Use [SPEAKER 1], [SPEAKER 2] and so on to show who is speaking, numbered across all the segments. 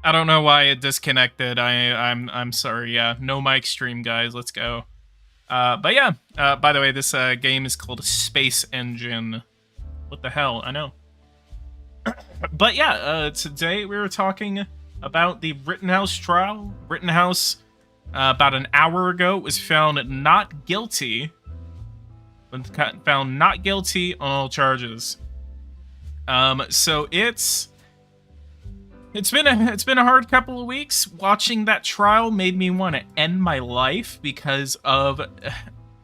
[SPEAKER 1] I don't know why it disconnected. I'm sorry. Yeah, no mic stream, guys. Let's go. But yeah. By the way, this game is called Space Engine. What the hell? I know. But yeah, today we were talking about the Rittenhouse trial. Rittenhouse, about an hour ago, was found not guilty. Found not guilty on all charges. So it's been a hard couple of weeks. Watching that trial made me want to end my life because of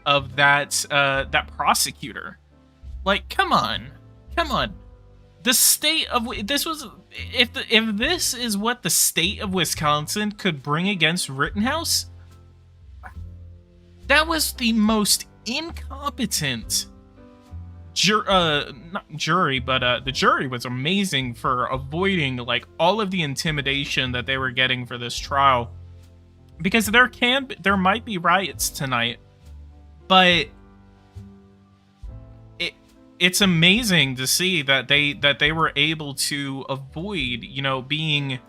[SPEAKER 1] that prosecutor. Like, come on. The state of this was if this is what the state of Wisconsin could bring against Rittenhouse, that was the most incompetent not jury, but the jury was amazing for avoiding like all of the intimidation that they were getting for this trial, because there might be riots tonight, but it's amazing to see that they were able to avoid, being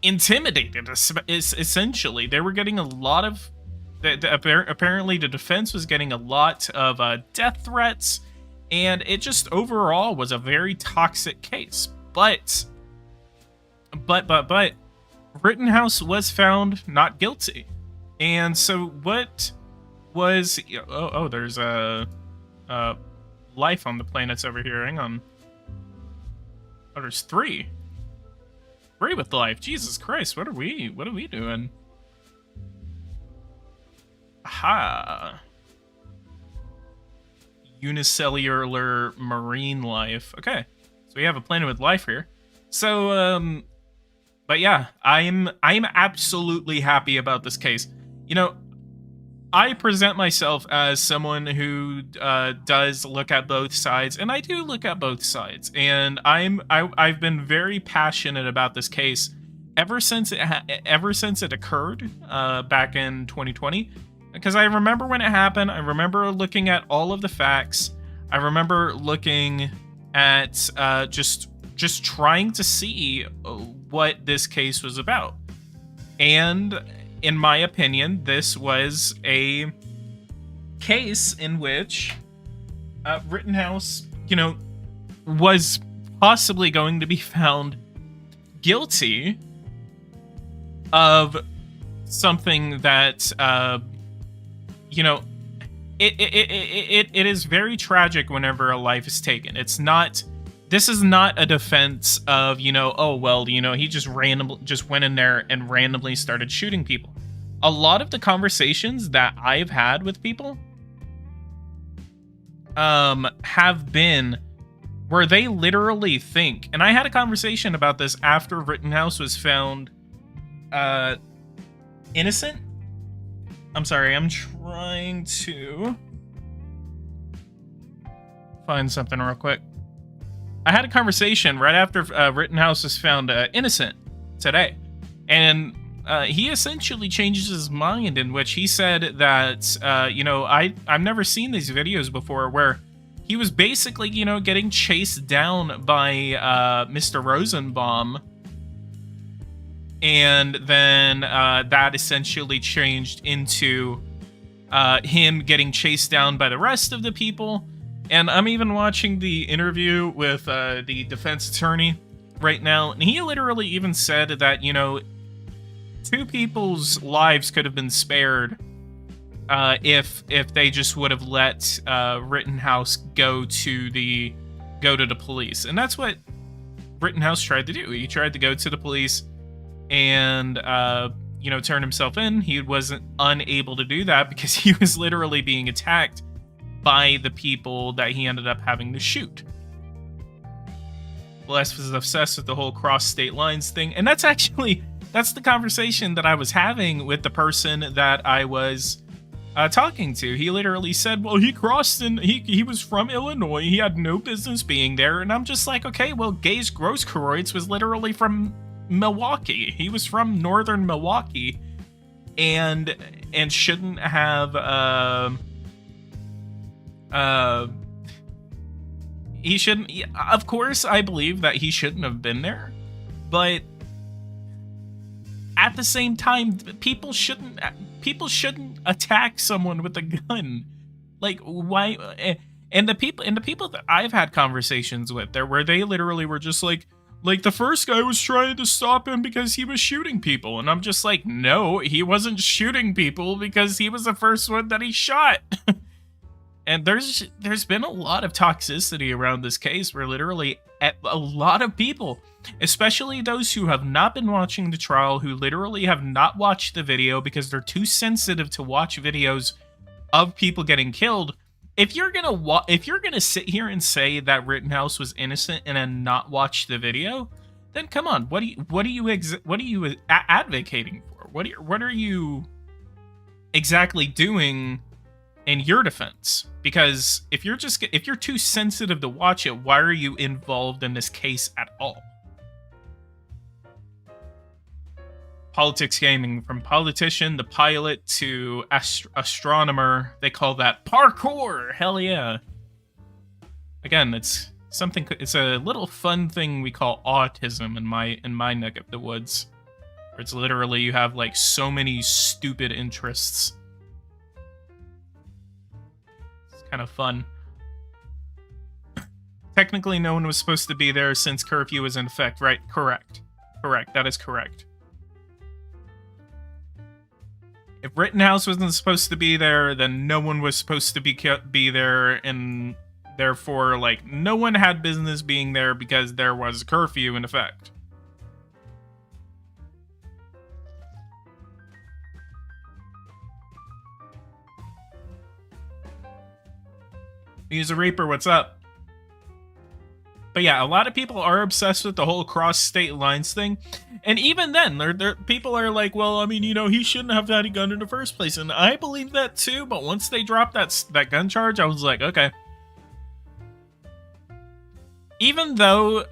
[SPEAKER 1] intimidated. Essentially, they were getting a lot of. Apparently, the defense was getting a lot of death threats, and it just overall was a very toxic case. But Rittenhouse was found not guilty, and so what was? Oh, there's a life on the planets over here. Hang on. Oh, there's three with life. Jesus Christ, what are we doing? Aha. Unicellular marine life. Okay. So we have a planet with life here. So, but yeah, I'm absolutely happy about this case. I present myself as someone who does look at both sides, and I do look at both sides. And I've been very passionate about this case ever since it occurred back in 2020. Because I remember when it happened. I remember looking at all of the facts. I remember looking at just trying to see what this case was about. And in my opinion, this was a case in which Rittenhouse, was possibly going to be found guilty of something that it is very tragic whenever a life is taken. This is not a defense of, he just went in there and randomly started shooting people. A lot of the conversations that I've had with people have been where they literally think, and I had a conversation about this after Rittenhouse was found innocent. I'm sorry, I'm trying to find something real quick. I had a conversation right after Rittenhouse was found innocent today. And he essentially changes his mind, in which he said that, I've never seen these videos before where he was basically, getting chased down by Mr. Rosenbaum. And then that essentially changed into him getting chased down by the rest of the people. And I'm even watching the interview with the defense attorney right now, and he literally even said that, two people's lives could have been spared if they just would have let Rittenhouse go to the police. And that's what Rittenhouse tried to do. He tried to go to the police and turn himself in. He wasn't unable to do that because he was literally being attacked by the people that he ended up having to shoot. Les was obsessed with the whole cross state lines thing, and that's the conversation that I was having with the person that I was talking to. He literally said, well, he crossed and he was from Illinois, he had no business being there. And I'm just like, okay, well, Gage Grosskreutz was literally from Milwaukee. He was from northern Milwaukee, and shouldn't have he shouldn't, of course I believe that he shouldn't have been there, but at the same time, people shouldn't attack someone with a gun. Like, why? And the people that I've had conversations with there, where they literally were just like the first guy was trying to stop him because he was shooting people, and I'm just like, no, he wasn't shooting people because he was the first one that he shot. And there's been a lot of toxicity around this case, where literally a lot of people, especially those who have not been watching the trial, who literally have not watched the video because they're too sensitive to watch videos of people getting killed. If you're gonna sit here and say that Rittenhouse was innocent and then not watch the video, then come on, what are you advocating for? What are you exactly doing in your defense? Because if you're too sensitive to watch it, why are you involved in this case at all? Politics Gaming, from politician to pilot to astronomer, they call that parkour. Hell yeah. Again, it's a little fun thing we call autism in my neck of the woods, where it's literally you have like so many stupid interests. It's kind of fun. Technically, no one was supposed to be there since curfew was in effect, right? Correct. That is correct. If Rittenhouse wasn't supposed to be there, then no one was supposed to be there, and therefore, like, no one had business being there because there was a curfew in effect. He's a Reaper, what's up? But yeah, a lot of people are obsessed with the whole cross state lines thing. And even then, people are like, well, I mean, you know, he shouldn't have had a gun in the first place. And I believe that too, but once they dropped that gun charge, I was like, okay. Even though,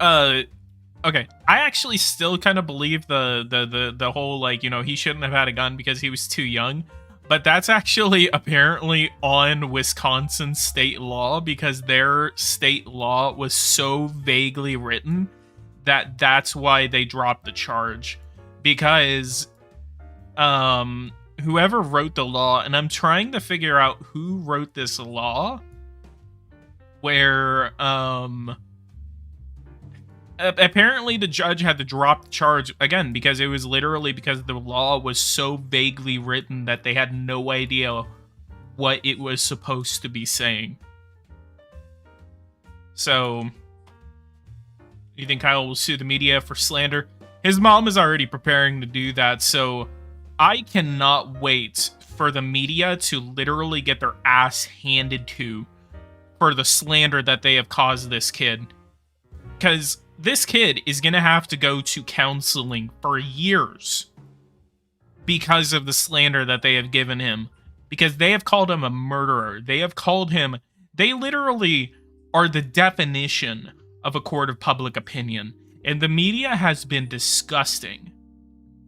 [SPEAKER 1] okay, I actually still kind of believe the whole, like, you know, he shouldn't have had a gun because he was too young. But that's actually apparently on Wisconsin state law, because their state law was so vaguely written that that's why they dropped the charge. Because whoever wrote the law, and I'm trying to figure out who wrote this law, where apparently the judge had to drop the charge again because it was literally because the law was so vaguely written that they had no idea what it was supposed to be saying. So, you think Kyle will sue the media for slander? His mom is already preparing to do that, so I cannot wait for the media to literally get their ass handed to for the slander that they have caused this kid. Because this kid is going to have to go to counseling for years because of the slander that they have given him. Because they have called him a murderer. They literally are the definition of a court of public opinion. And the media has been disgusting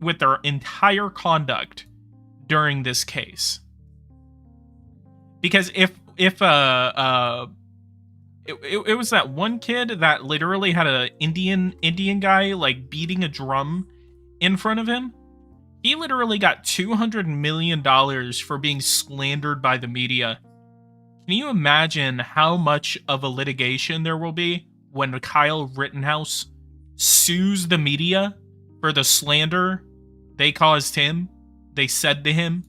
[SPEAKER 1] with their entire conduct during this case. Because if it was that one kid that literally had an Indian guy like beating a drum in front of him. He literally got $200 million for being slandered by the media. Can you imagine how much of a litigation there will be when Kyle Rittenhouse sues the media for the slander they caused him, they said to him?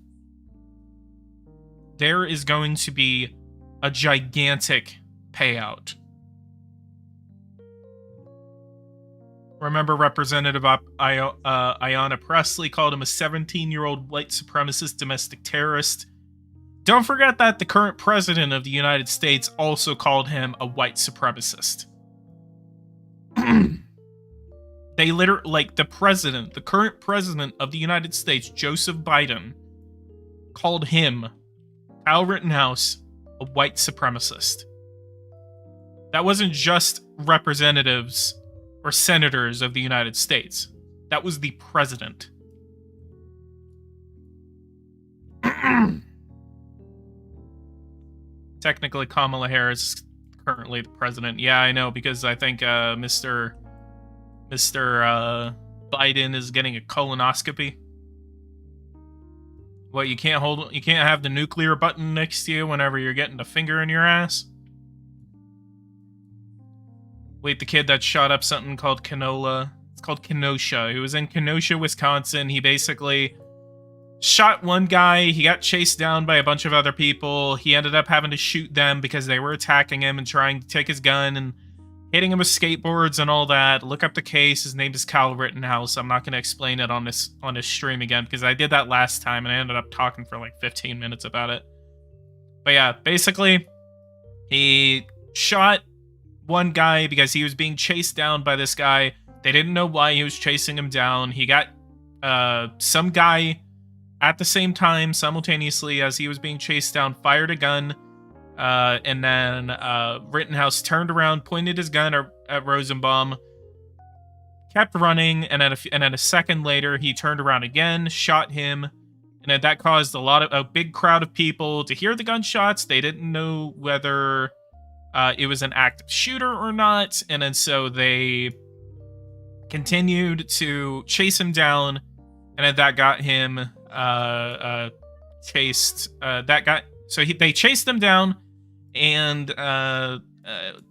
[SPEAKER 1] There is going to be a gigantic payout. Remember, Representative Ayanna Pressley called him a 17-year-old white supremacist domestic terrorist. Don't forget that the current president of the United States also called him a white supremacist. They literally, like, the current president of the United States, Joseph Biden, called him, Kyle Rittenhouse, a white supremacist. That wasn't just representatives or senators of the United States. That was the president. Technically, Kamala Harris is currently the president. Yeah, I know, because I think Mr. Biden is getting a colonoscopy. What, you can't have the nuclear button next to you whenever you're getting a finger in your ass? Wait, the kid that shot up something called Canola. It's called Kenosha. He was in Kenosha, Wisconsin. He basically shot one guy. He got chased down by a bunch of other people. He ended up having to shoot them because they were attacking him and trying to take his gun and hitting him with skateboards and all that. Look up the case. His name is Kyle Rittenhouse. I'm not going to explain it on this stream again because I did that last time and I ended up talking for like 15 minutes about it. But yeah, basically, he shot one guy because he was being chased down by this guy. They didn't know why he was chasing him down. He got some guy at the same time, simultaneously as he was being chased down, fired a gun. And then Rittenhouse turned around, pointed his gun at Rosenbaum, kept running, and then a second later, he turned around again, shot him, and then that caused a big crowd of people to hear the gunshots. They didn't know whether it was an active shooter or not, and then so they continued to chase him down, and then that got him chased. They chased him down. And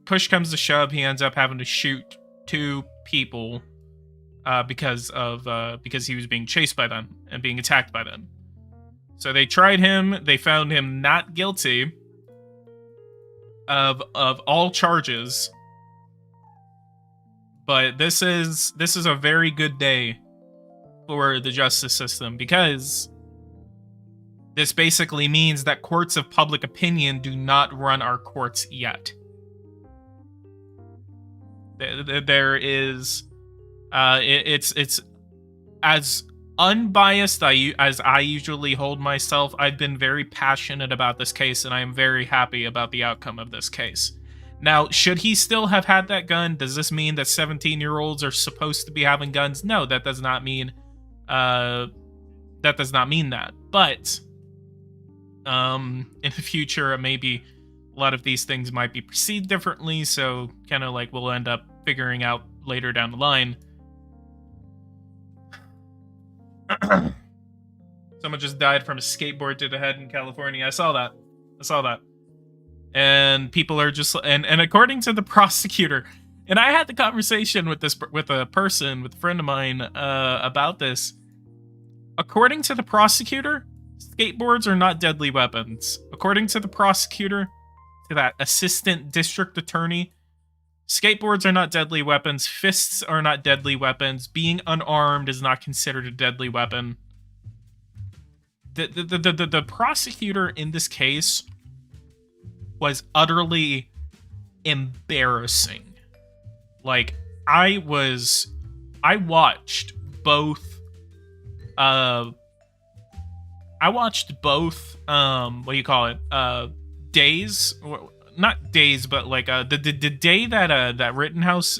[SPEAKER 1] push comes to shove, he ends up having to shoot 2 people because he was being chased by them and being attacked by them. So they tried him. They found him not guilty of all charges. But this is a very good day for the justice system because this basically means that courts of public opinion do not run our courts yet. There is, it's as unbiased as I usually hold myself. I've been very passionate about this case, and I am very happy about the outcome of this case. Now, should he still have had that gun? Does this mean that 17-year-olds are supposed to be having guns? No, that does not mean. That does not mean that. But in the future, maybe a lot of these things might be perceived differently, so kind of like we'll end up figuring out later down the line. Someone just died from a skateboard to the head in California. I saw that. And people are just, and according to the prosecutor, and I had the conversation with a friend of mine about this. According to the prosecutor, skateboards are not deadly weapons. According to the prosecutor, to that assistant district attorney, skateboards are not deadly weapons. Fists are not deadly weapons. Being unarmed is not considered a deadly weapon. The prosecutor in this case was utterly embarrassing. Like, I watched both what do you call it? Days, not days, but like the day that Rittenhouse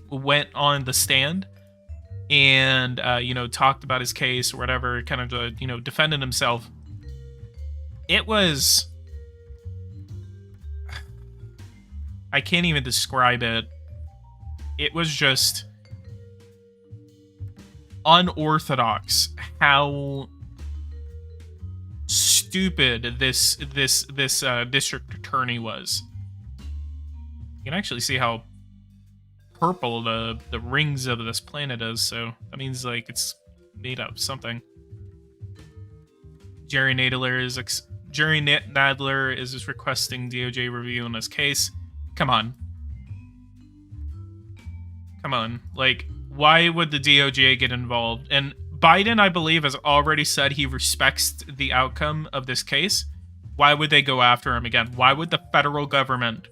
[SPEAKER 1] went on the stand and talked about his case or whatever, kind of defended himself. It was, I can't even describe it. It was just unorthodox how stupid this district attorney was. You can actually see how purple the rings of this planet is, so that means like it's made of something. Jerry Nadler is just requesting DOJ review on this case. Come on. Like, why would the DOJ get involved? And Biden, I believe, has already said he respects the outcome of this case. Why would they go after him again? Why would the federal government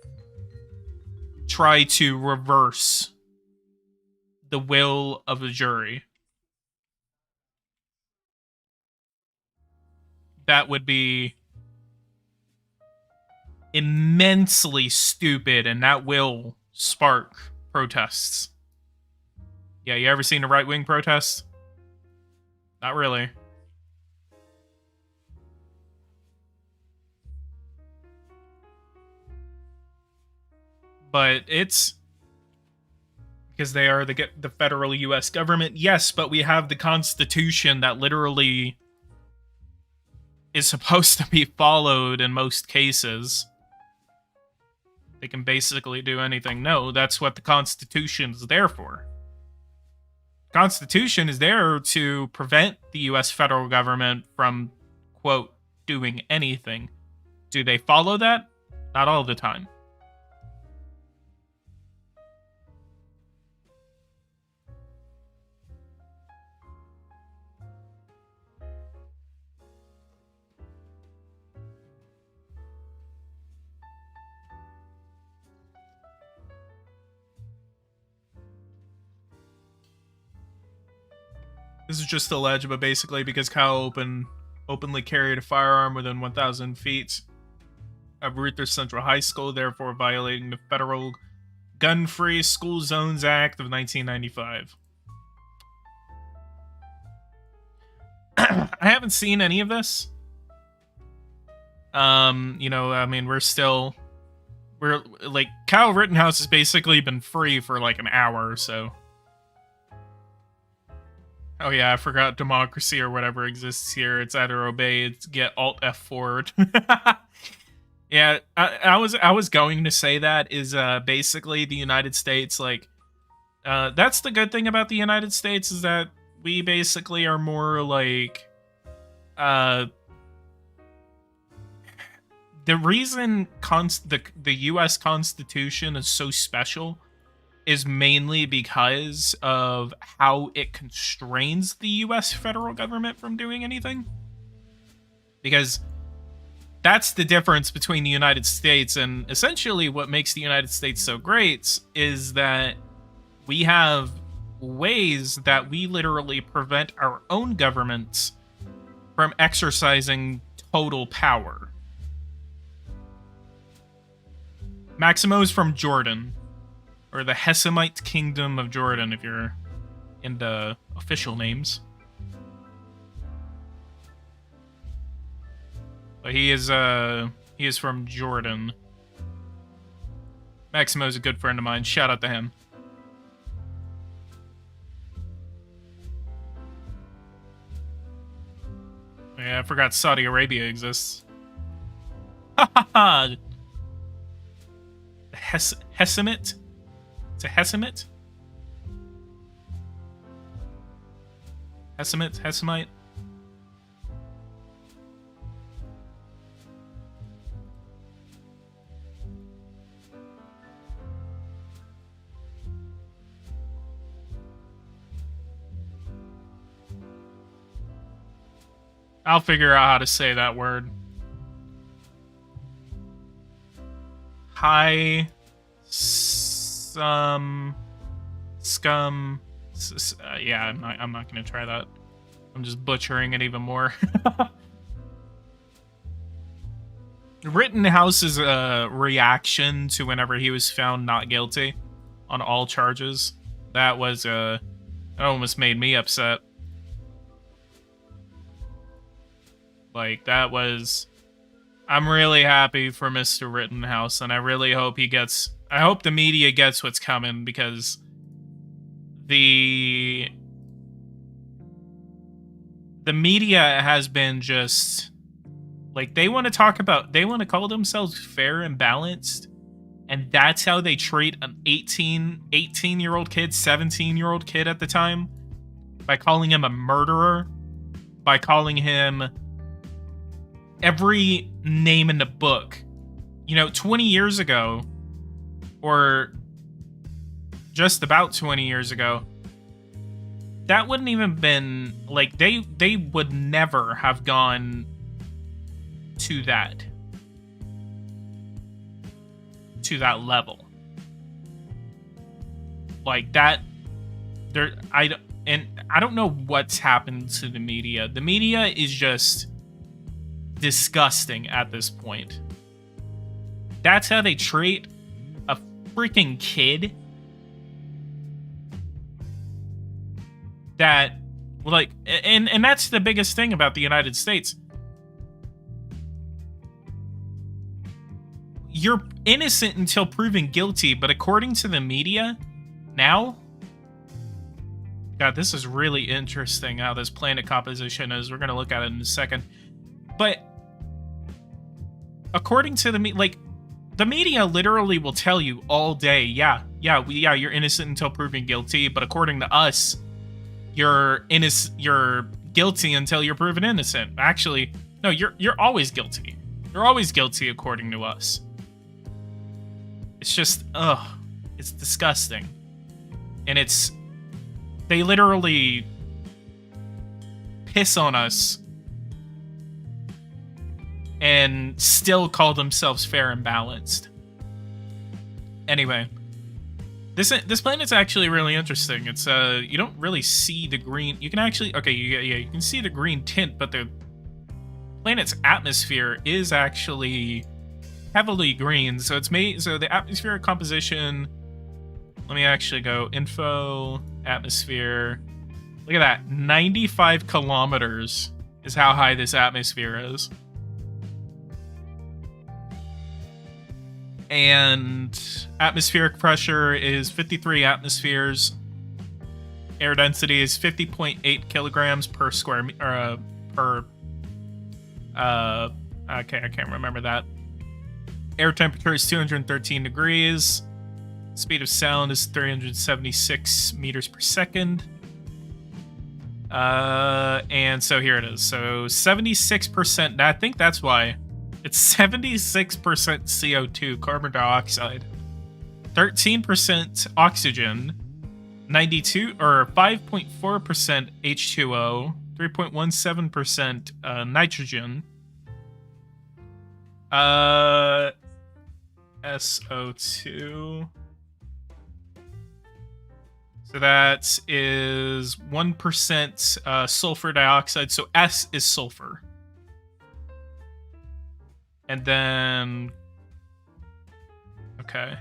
[SPEAKER 1] try to reverse the will of the jury? That would be immensely stupid, and that will spark protests. Yeah, you ever seen a right-wing protest? Not really. But it's because they are the federal U.S. government. Yes, but we have the Constitution that literally is supposed to be followed in most cases. They can basically do anything. No, that's what the Constitution is there for. The Constitution is there to prevent the U.S. federal government from, quote, doing anything. Do they follow that? Not all the time. This is just alleged, but basically because Kyle openly carried a firearm within 1,000 feet of Reuther Central High School, therefore violating the Federal Gun-Free School Zones Act of 1995. I haven't seen any of this. You know, I mean, we're like, Kyle Rittenhouse has basically been free for like an hour or so. Oh yeah, I forgot democracy or whatever exists here. It's either obey, it's get Alt F forward. Yeah, I was going to say that is basically the United States, like, that's the good thing about the United States, is that we basically are more like, the reason the U.S. Constitution is so special is mainly because of how it constrains the U.S. federal government from doing anything. Because that's the difference between the United States, and essentially what makes the United States so great is that we have ways that we literally prevent our own governments from exercising total power. Maximo's from Jordan, or the Hessamite Kingdom of Jordan, if you're into official names. But he is from Jordan. Maximo's a good friend of mine. Shout out to him. Yeah, I forgot Saudi Arabia exists. Ha ha ha! Hessamite? It's a Hessamite? Hessamite? I'll figure out how to say that word. Hi, scum. Yeah, I'm not gonna try that. I'm just butchering it even more. Rittenhouse's reaction to whenever he was found not guilty on all charges, that was it almost made me upset. Like, that was... I'm really happy for Mr. Rittenhouse, and I really hope he gets... I hope the media gets what's coming, because the media has been just... Like, they want to talk about... They want to call themselves fair and balanced, and that's how they treat an 18-year-old kid, 17-year-old kid at the time, by calling him a murderer, by calling him every name in the book. You know, 20 years ago, or just about 20 years ago, that wouldn't even been, like, they would never have gone to that level. Like, that, I don't know what's happened to the media. The media is just disgusting at this point. That's how they treat a freaking kid that, like, and that's the biggest thing about the United States. You're innocent until proven guilty, but according to the media now, God, this is really interesting how this planet composition is. We're going to look at it in a second. But according to the media literally will tell you all day, yeah, you're innocent until proven guilty. But according to us, you're guilty until you're proven innocent. Actually, no, you're always guilty. You're always guilty according to us. It's just, it's disgusting. And they literally piss on us and still call themselves fair and balanced. Anyway, this planet's actually really interesting. It's you don't really see the green. You can actually you can see the green tint, but the planet's atmosphere is actually heavily green. So the atmospheric composition. Let me actually go info atmosphere. Look at that, 95 kilometers is how high this atmosphere is. And atmospheric pressure is 53 atmospheres. Air density is 50.8 kilograms per square okay, I can't remember that. Air temperature is 213 degrees. Speed of sound is 376 meters per second. And so here it is. So 76%, I think that's why. It's 76% CO2, carbon dioxide, 13% oxygen, 5.4% H2O, 3.17% nitrogen, SO2. So that is 1% sulfur dioxide. So S is sulfur. And then, okay.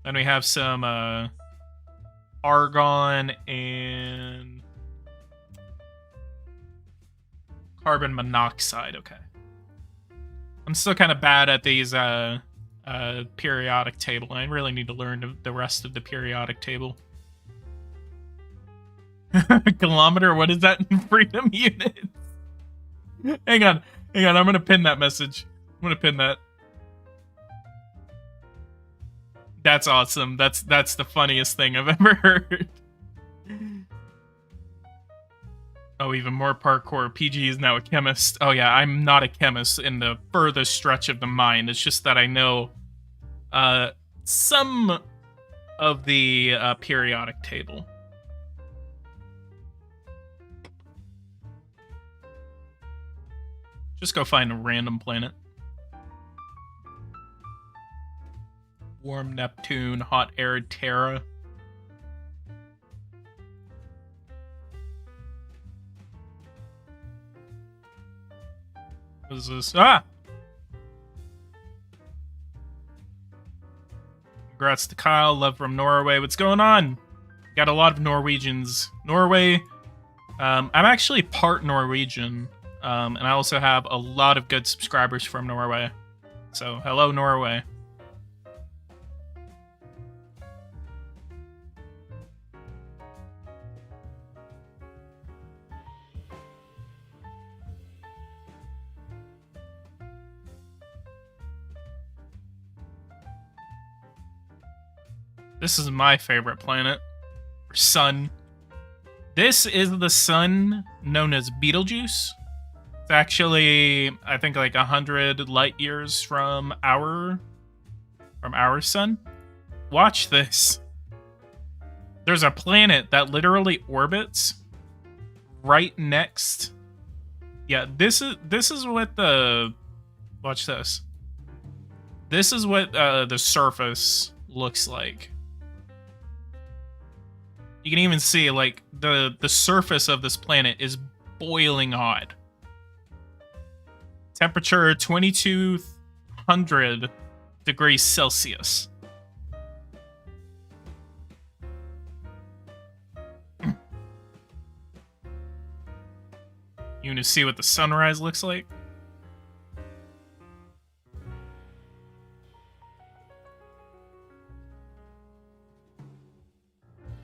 [SPEAKER 1] Then we have some argon and carbon monoxide. Okay. I'm still kind of bad at these periodic table. I really need to learn the rest of the periodic table. Kilometer, what is that in freedom units? Hang on, I'm gonna pin that message. I'm gonna pin that. That's awesome. That's the funniest thing I've ever heard. Oh, even more parkour. PG is now a chemist. Oh yeah, I'm not a chemist in the furthest stretch of the mind. It's just that I know some of the periodic table. Just go find a random planet. Warm Neptune, hot arid Terra. What is this? Ah! Congrats to Kyle, love from Norway. What's going on? Got a lot of Norwegians. Norway. I'm actually part Norwegian. And I also have a lot of good subscribers from Norway. So, hello, Norway. This is my favorite planet. Or sun. This is the sun known as Betelgeuse. It's actually, I think, like 100 light years from our sun. Watch this. There's a planet that literally orbits right next. Yeah, this is what the. Watch this. This is what the surface looks like. You can even see like the surface of this planet is boiling hot. Temperature 2200 degrees Celsius. You want to see what the sunrise looks like?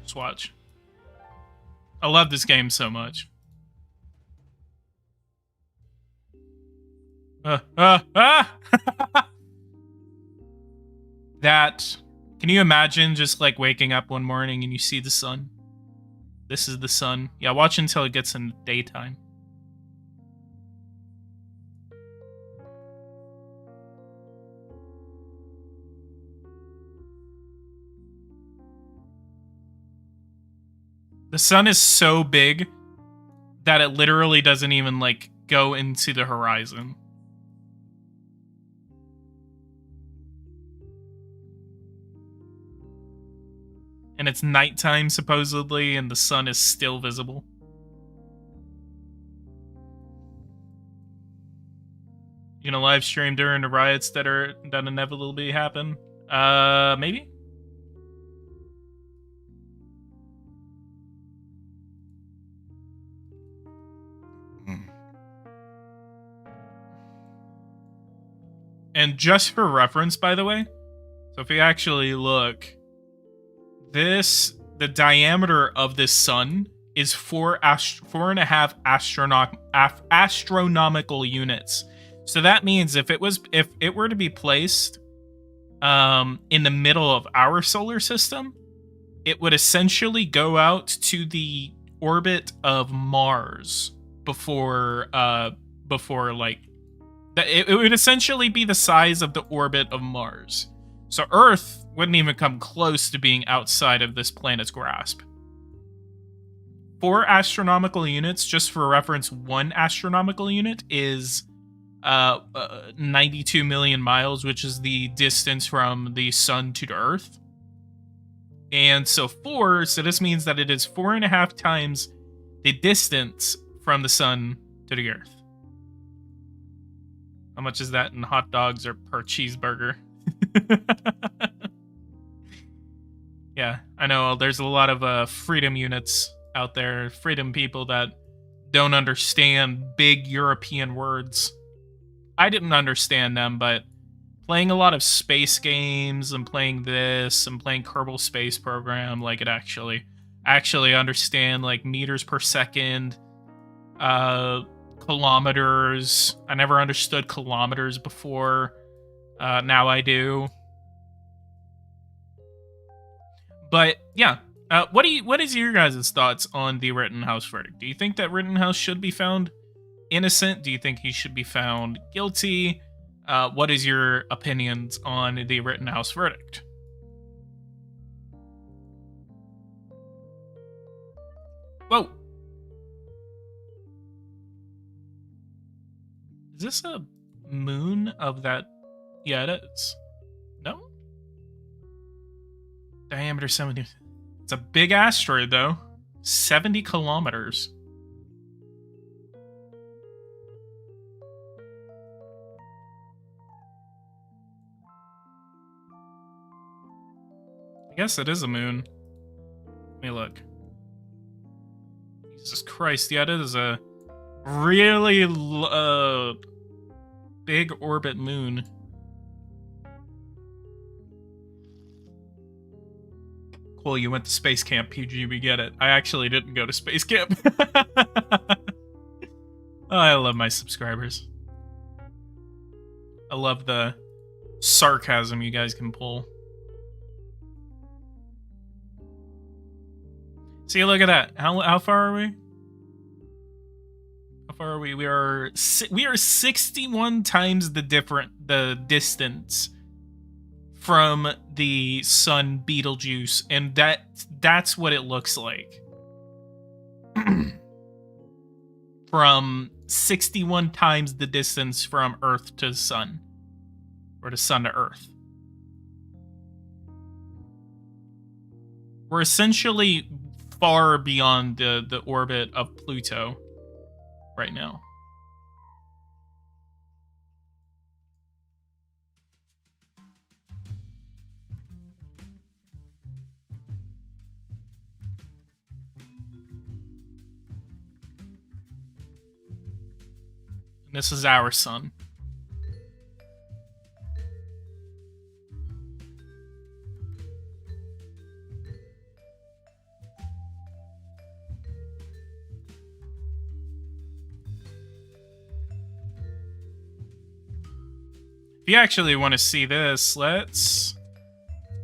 [SPEAKER 1] Just watch. I love this game so much. That. Can you imagine just like waking up one morning and you see the sun? This is the sun. Yeah, watch until it gets in daytime. The sun is so big that it literally doesn't even like go into the horizon. And it's nighttime supposedly, and the sun is still visible. You gonna live stream during the riots that inevitably happen? Maybe. And just for reference, by the way, so if you actually look, the diameter of this sun is 4.5 astronomical units. So that means if it were to be placed in the middle of our solar system, it would essentially go out to the orbit of Mars before like it would essentially be the size of the orbit of Mars. So Earth wouldn't even come close to being outside of this planet's grasp. 4 astronomical units, just for reference, 1 astronomical unit is 92 million miles, which is the distance from the sun to the Earth. And so this means that it is 4.5 times the distance from the sun to the Earth. How much is that in hot dogs or per cheeseburger? Yeah, I know there's a lot of freedom units out there, freedom people that don't understand big European words. I didn't understand them, but playing a lot of space games and playing this and playing Kerbal Space Program, like it actually understand like meters per second, kilometers. I never understood kilometers before. Now I do. But yeah, what is your guys' thoughts on the Rittenhouse verdict? Do you think that Rittenhouse should be found innocent? Do you think he should be found guilty? What is your opinions on the Rittenhouse verdict? Whoa. Is this a moon of that? Yeah, it is. No? Diameter 70. It's a big asteroid, though. 70 kilometers. I guess it is a moon. Let me look. Jesus Christ, yeah, it is a really big orbit moon. Cool, you went to space camp, PG, we get it. I actually didn't go to space camp. Oh, I love my subscribers. I love the sarcasm you guys can pull. See, look at that. How far are we? How far are we? We are 61 times the distance from the sun Betelgeuse, and that's what it looks like. From 61 times the distance from Earth to sun, or the sun to Earth. We're essentially far beyond the orbit of Pluto right now. And this is our sun. If you actually want to see this, let's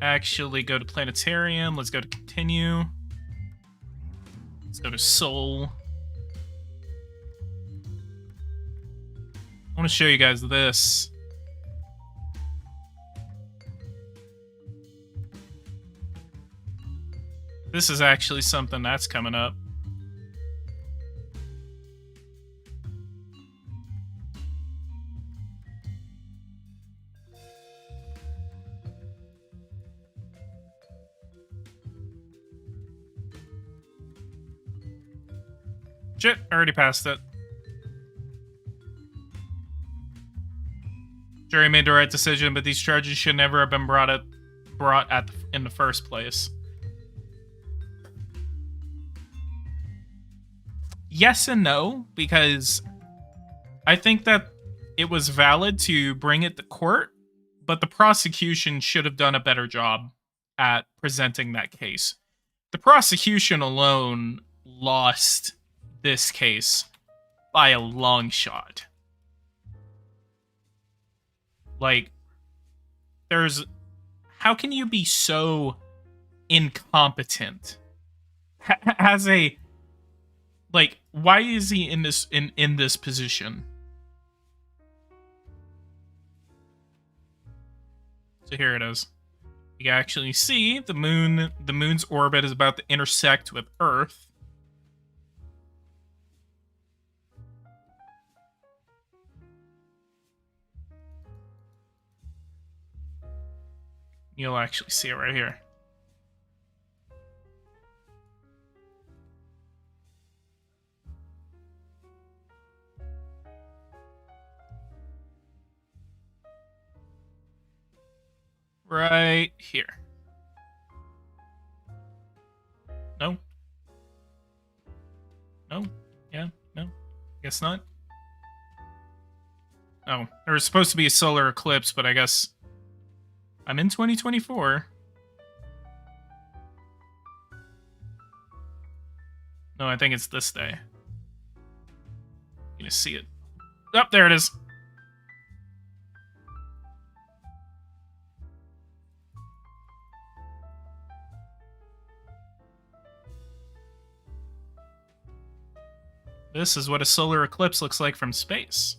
[SPEAKER 1] actually go to Planetarium. Let's go to Continue. Let's go to Seoul. I want to show you guys this. This is actually something that's coming up. Shit, I already passed it. Jury made the right decision, but these charges should never have been brought in the first place. Yes and no, because I think that it was valid to bring it to court, but the prosecution should have done a better job at presenting that case. The prosecution alone lost this case by a long shot. Like, how can you be so incompetent as a, like, why is he in this position? So here it is. You can actually see the moon's orbit is about to intersect with Earth. You'll actually see it right here. Right here. No? No? Yeah? No? Guess not? Oh, there was supposed to be a solar eclipse, but I guess I'm in 2024. No, I think it's this day. You can see it. Oh, there it is. This is what a solar eclipse looks like from space.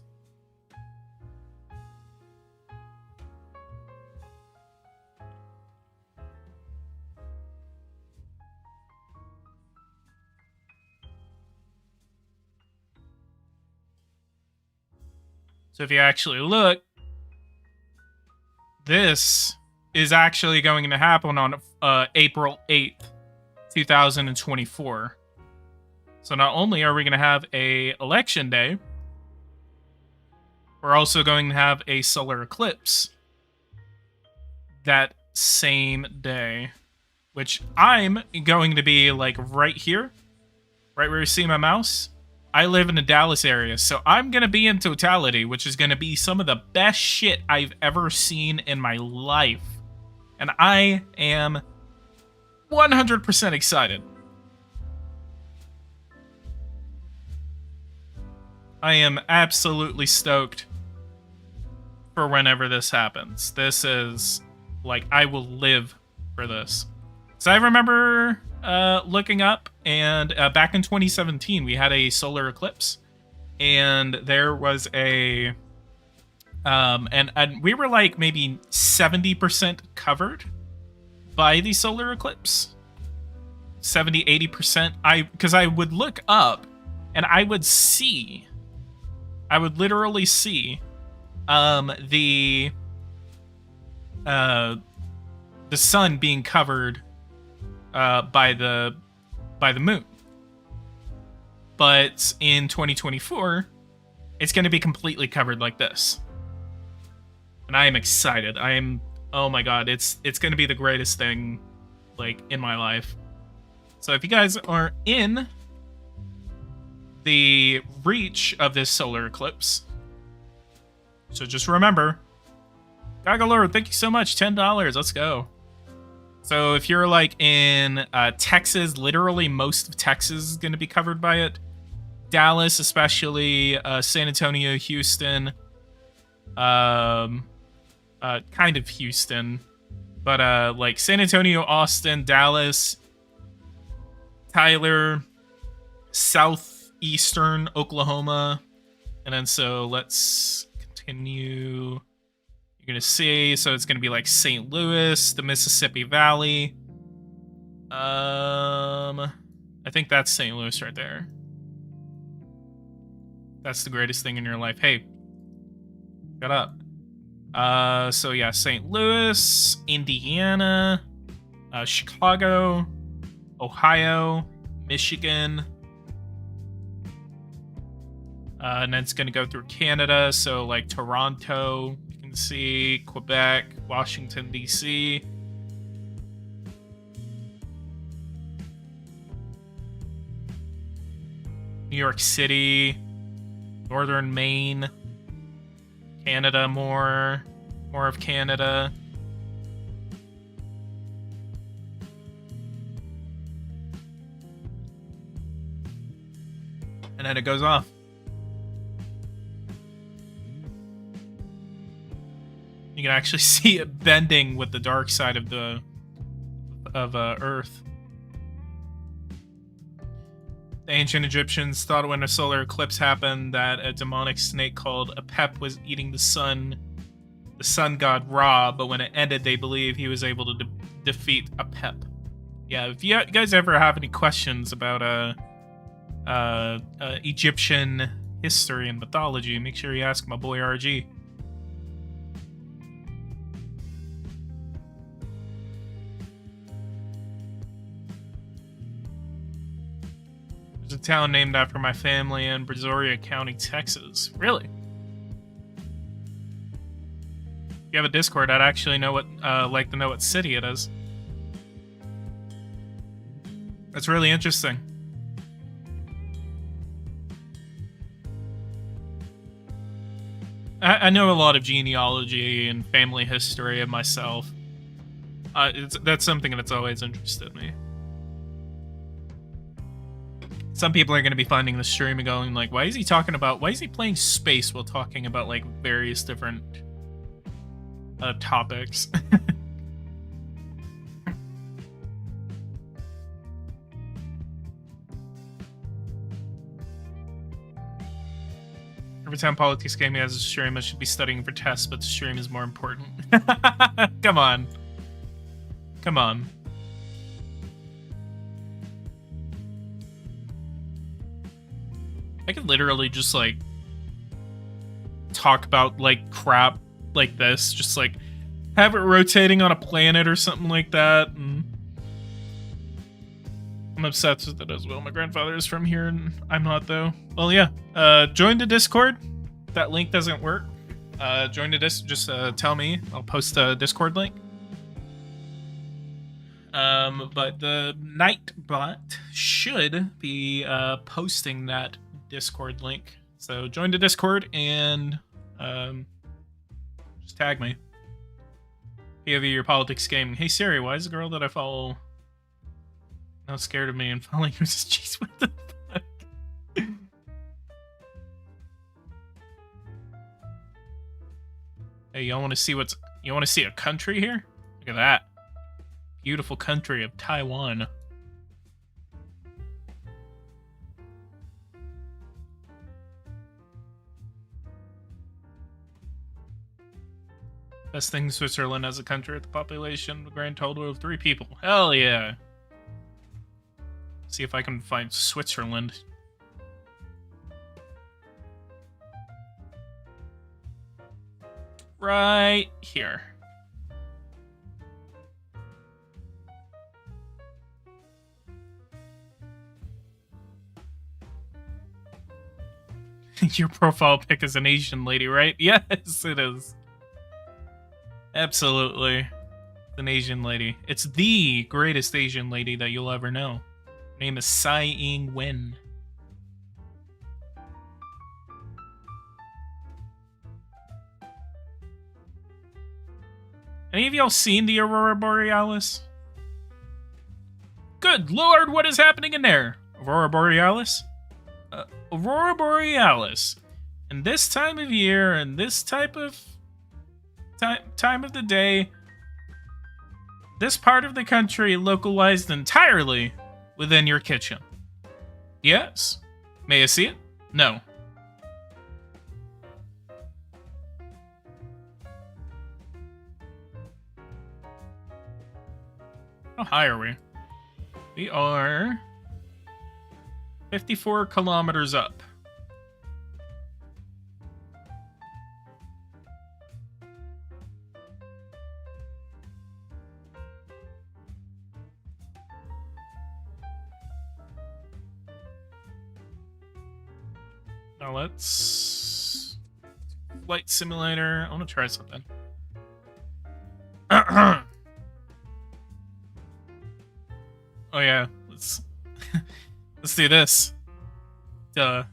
[SPEAKER 1] So if you actually look, this is actually going to happen on April 8th, 2024. So not only are we going to have a election day, we're also going to have a solar eclipse that same day, which I'm going to be like right here, right where you see my mouse. I live in the Dallas area, so I'm going to be in totality, which is going to be some of the best shit I've ever seen in my life. And I am 100% excited. I am absolutely stoked for whenever this happens. This is, like, I will live for this. So I remember looking up, and back in 2017, we had a solar eclipse. And there was a... and we were, like, maybe 70% covered by the solar eclipse. 70, 80%. Because I would look up, and I would see... I would literally see the sun being covered by the moon. But in 2024, it's going to be completely covered like this. And I am excited. Oh my god, it's going to be the greatest thing, like, in my life. So if you guys are in the reach of this solar eclipse, so just remember, Gagalord, thank you so much, $10, let's go. So if you're like in Texas, literally most of Texas is going to be covered by it. Dallas, especially San Antonio, Houston, kind of Houston, but like San Antonio, Austin, Dallas, Tyler, southeastern Oklahoma, and then so let's continue. You're gonna see, so it's gonna be like St. Louis, the Mississippi Valley. I think that's St. Louis right there. That's the greatest thing in your life. Hey, shut up. So yeah, St. Louis, Indiana, Chicago, Ohio, Michigan, and then it's gonna go through Canada. So like Toronto, you can see Quebec, Washington D.C. New York City, Northern Maine, Canada, more of Canada. And then it goes off. You can actually see it bending with the dark side of the Earth. The ancient Egyptians thought when a solar eclipse happened that a demonic snake called Apep was eating the sun god Ra, but when it ended, they believe he was able to defeat Apep. Yeah, if you guys ever have any questions about Egyptian history and mythology, make sure you ask my boy RG. There's a town named after my family in Brazoria County, Texas. Really? If you have a Discord, I'd actually know what like to know what city it is. That's really interesting. I know a lot of genealogy and family history of myself. That's something that's always interested me. Some people are going to be finding the stream and going like, why is he playing space while talking about like various different topics? Every time PoliticsGaming has a stream, I should be studying for tests, but the stream is more important. Come on. Come on. I could literally just, like, talk about, like, crap like this. Just, like, have it rotating on a planet or something like that. And I'm obsessed with it as well. My grandfather is from here, and I'm not, though. Well, yeah. Join the Discord. If that link doesn't work, join the Discord. Just tell me. I'll post a Discord link. But the Nightbot should be posting that Discord link. So join the Discord and just tag me. POV your PoliticsGaming. Hey Siri, why is the girl that I follow now scared of me and following her? Jeez, what the fuck? Hey, y'all want to see you want to see a country here? Look at that. Beautiful country of Taiwan. Best thing Switzerland as a country with a population, a grand total of 3 people. Hell yeah. See if I can find Switzerland. Right here. Your profile pic is an Asian lady, right? Yes, it is. Absolutely. An Asian lady. It's the greatest Asian lady that you'll ever know. Her name is Tsai Ing-wen. Any of y'all seen the Aurora Borealis? Good lord, what is happening in there? Aurora Borealis? Aurora Borealis. And this time of year and this type of Time of the day. This part of the country localized entirely within your kitchen. Yes. May I see it? No. How high are we? We are 54 kilometers up. Now let's... Flight simulator. I want to try something. Oh yeah, let's do this. Come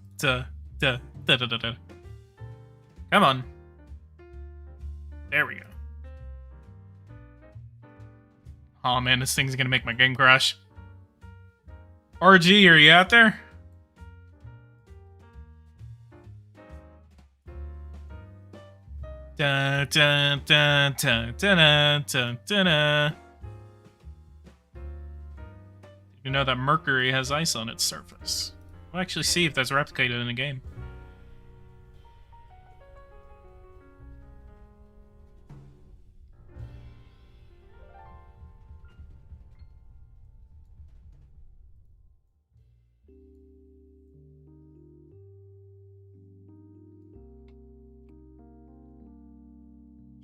[SPEAKER 1] on. There we go. Oh man, this thing's gonna make my game crash. RG, are you out there? Dun, dun, dun, dun, dun, dun, dun, dun. You know that Mercury has ice on its surface. We'll actually see if that's replicated in the game.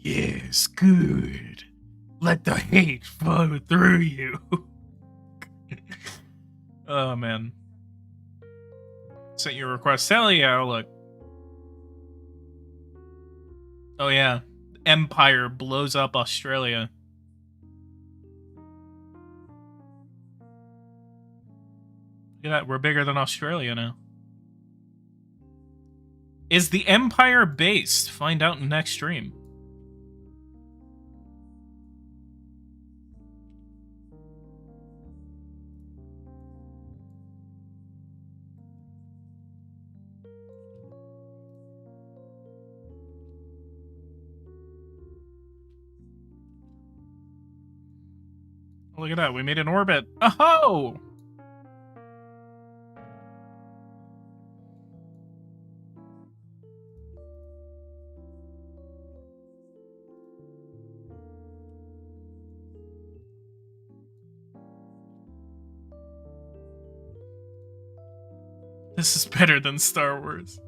[SPEAKER 1] Yes, good. Let the hate flow through you. Oh, man. Sent your request. Hell yeah, look. Oh, yeah. Empire blows up Australia. Look at that. We're bigger than Australia now. Is the Empire based? Find out in next stream. Look at that. We made an orbit. Oh! This is better than Star Wars.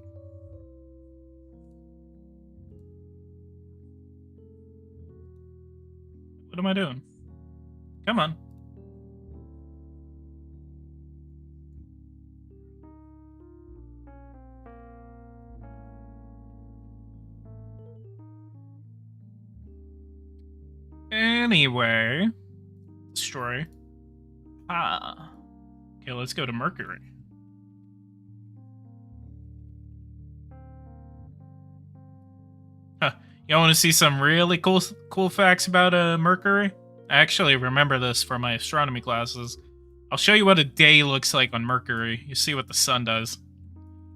[SPEAKER 1] What am I doing? Come on. Anyway. Destroy. Ah. Okay, let's go to Mercury. Huh. Y'all want to see some really cool facts about Mercury? I actually remember this from my astronomy classes. I'll show you what a day looks like on Mercury. You see what the sun does.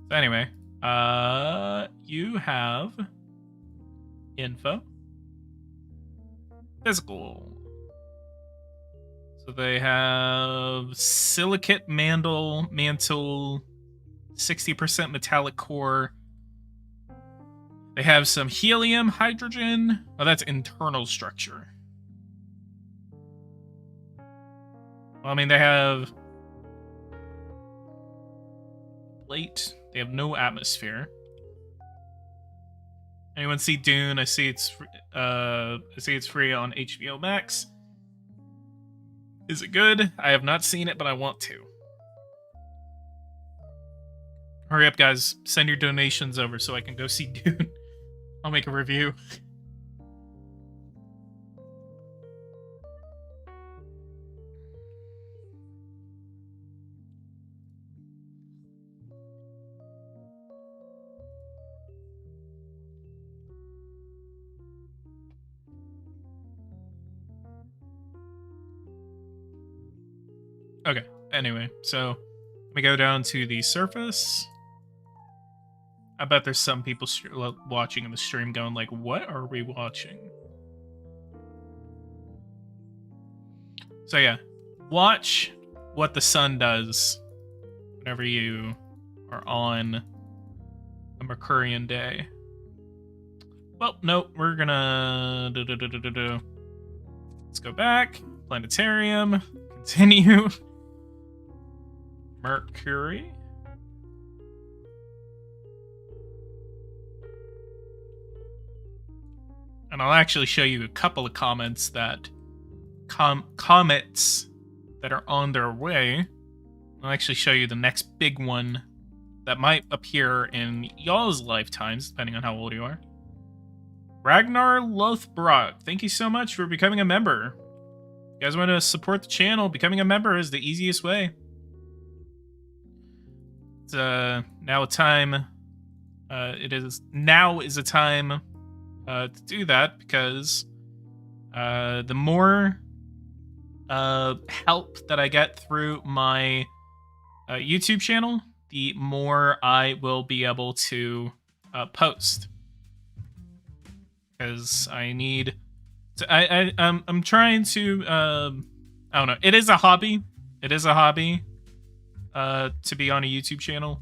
[SPEAKER 1] So anyway, you have info. Physical. So they have silicate mantle, 60% metallic core. They have some helium, hydrogen. Oh, that's internal structure. Well, I mean, they have plate. They have no atmosphere. Anyone see Dune? I see it's free on HBO Max. Is it good? I have not seen it, but I want to. Hurry up, guys. Send your donations over so I can go see Dune. I'll make a review. Okay, anyway, so let me go down to the surface. I bet there's some people watching in the stream going like, what are we watching? So yeah, watch what the sun does whenever you are on a Mercurian day. Well, no, we're gonna... Let's go back. Planetarium. Continue. Mercury. And I'll actually show you a couple of comments that... comets that are on their way. I'll actually show you the next big one that might appear in y'all's lifetimes, depending on how old you are. Ragnar Lothbrok, thank you so much for becoming a member. If you guys want to support the channel, becoming a member is the easiest way. It's now a time. Now is a time to do that, because the more help that I get through my YouTube channel, the more I will be able to post. Because I need to, I'm trying to I don't know. It is a hobby. It is a hobby to be on a YouTube channel.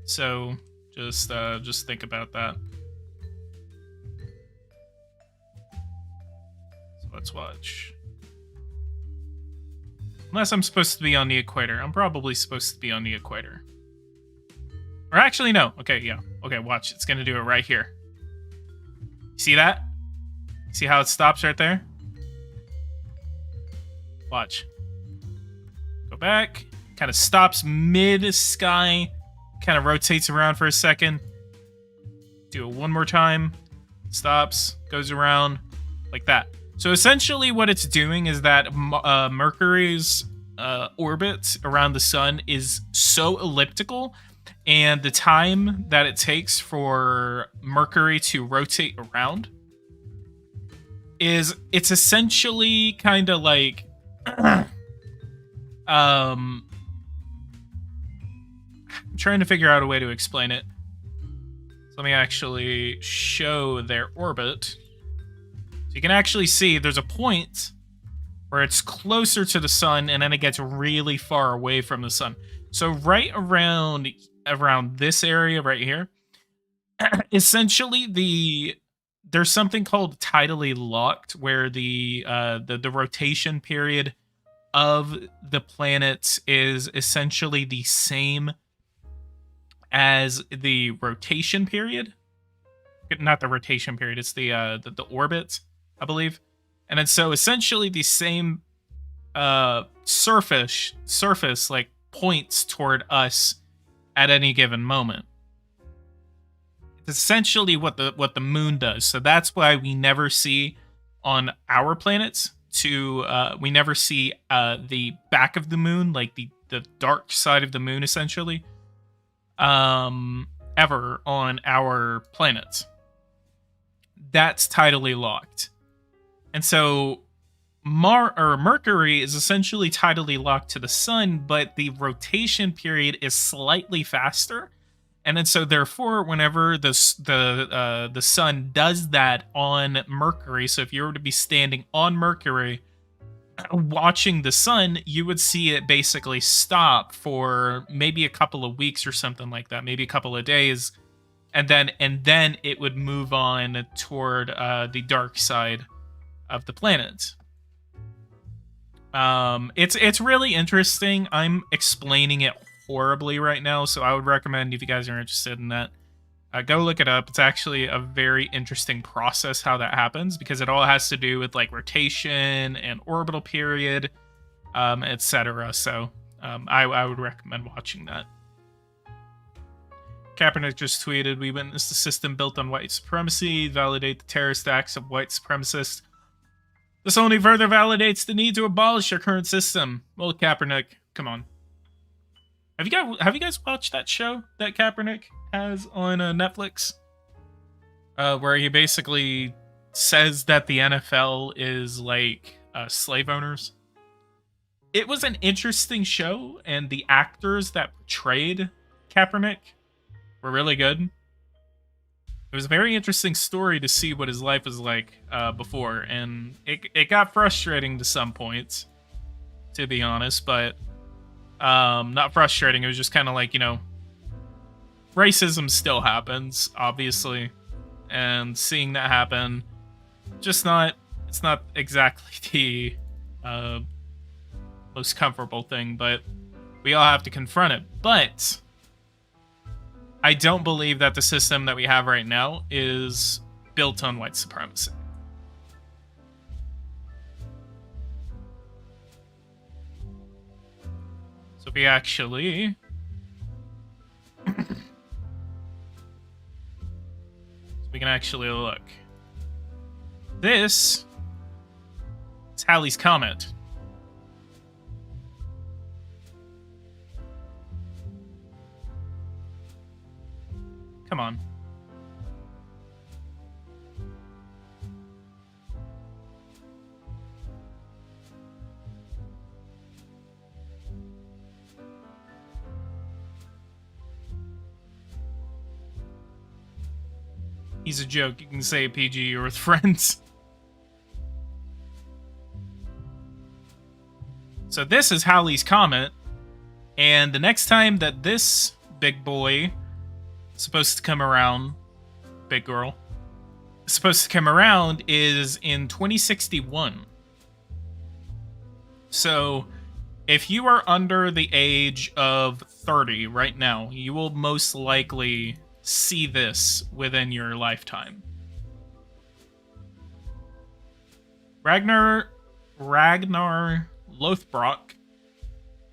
[SPEAKER 1] So just think about that. So let's watch. Unless I'm supposed to be on the equator. I'm probably supposed to be on the equator. Or actually, no. Okay, yeah. Okay, watch. It's going to do it right here. See that? See how it stops right there? Watch. Go back. Kind of stops mid-sky. Kind of rotates around for a second. Do it one more time. Stops. Goes around. Like that. So essentially what it's doing is that Mercury's orbit around the sun is so elliptical, and the time that it takes for Mercury to rotate around it's essentially kind of like I'm trying to figure out a way to explain it. So let me actually show their orbit. So you can actually see there's a point where it's closer to the sun, and then it gets really far away from the sun. So right around this area right here, essentially there's something called tidally locked, where the rotation period of the planet is essentially the same as the rotation period. Not the rotation period, it's the orbit, I believe. And then so essentially the same surface like points toward us at any given moment. It's essentially what the moon does. So that's why we never see on our planets we never see the back of the moon, like the dark side of the moon, essentially, ever on our planets. That's tidally locked. And so Mercury is essentially tidally locked to the sun, but the rotation period is slightly faster. And then so therefore, whenever the sun does that on Mercury, so if you were to be standing on Mercury watching the sun, you would see it basically stop for maybe a couple of weeks or something like that, maybe a couple of days, and then it would move on toward the dark side of the planet. It's really interesting. I'm explaining it horribly right now, so I would recommend, if you guys are interested in that, go look it up. It's actually a very interesting process how that happens, because it all has to do with like rotation and orbital period, etc. So I would recommend watching that. Kaepernick just tweeted, "We witnessed a system built on white supremacy, validate the terrorist acts of white supremacists. This only further validates the need to abolish our current system." Well, Kaepernick, come on. Have you guys watched that show that Kaepernick has on Netflix? Where he basically says that the NFL is like slave owners. It was an interesting show, and the actors that portrayed Kaepernick were really good. It was a very interesting story to see what his life was like before, and it got frustrating to some points, to be honest, but not frustrating. It was just kind of like, racism still happens, obviously, and seeing that happen, it's not exactly the most comfortable thing, but we all have to confront it. But I don't believe that the system that we have right now is built on white supremacy. So we actually we can actually look. This is Halley's Comet. Come on. He's a joke. You can say PG or with friends. So this is Halley's Comet. And the next time that this big boy supposed to come around, big girl, supposed to come around is in 2061. So if you are under the age of 30 right now, you will most likely see this within your lifetime. Ragnar Lothbrok,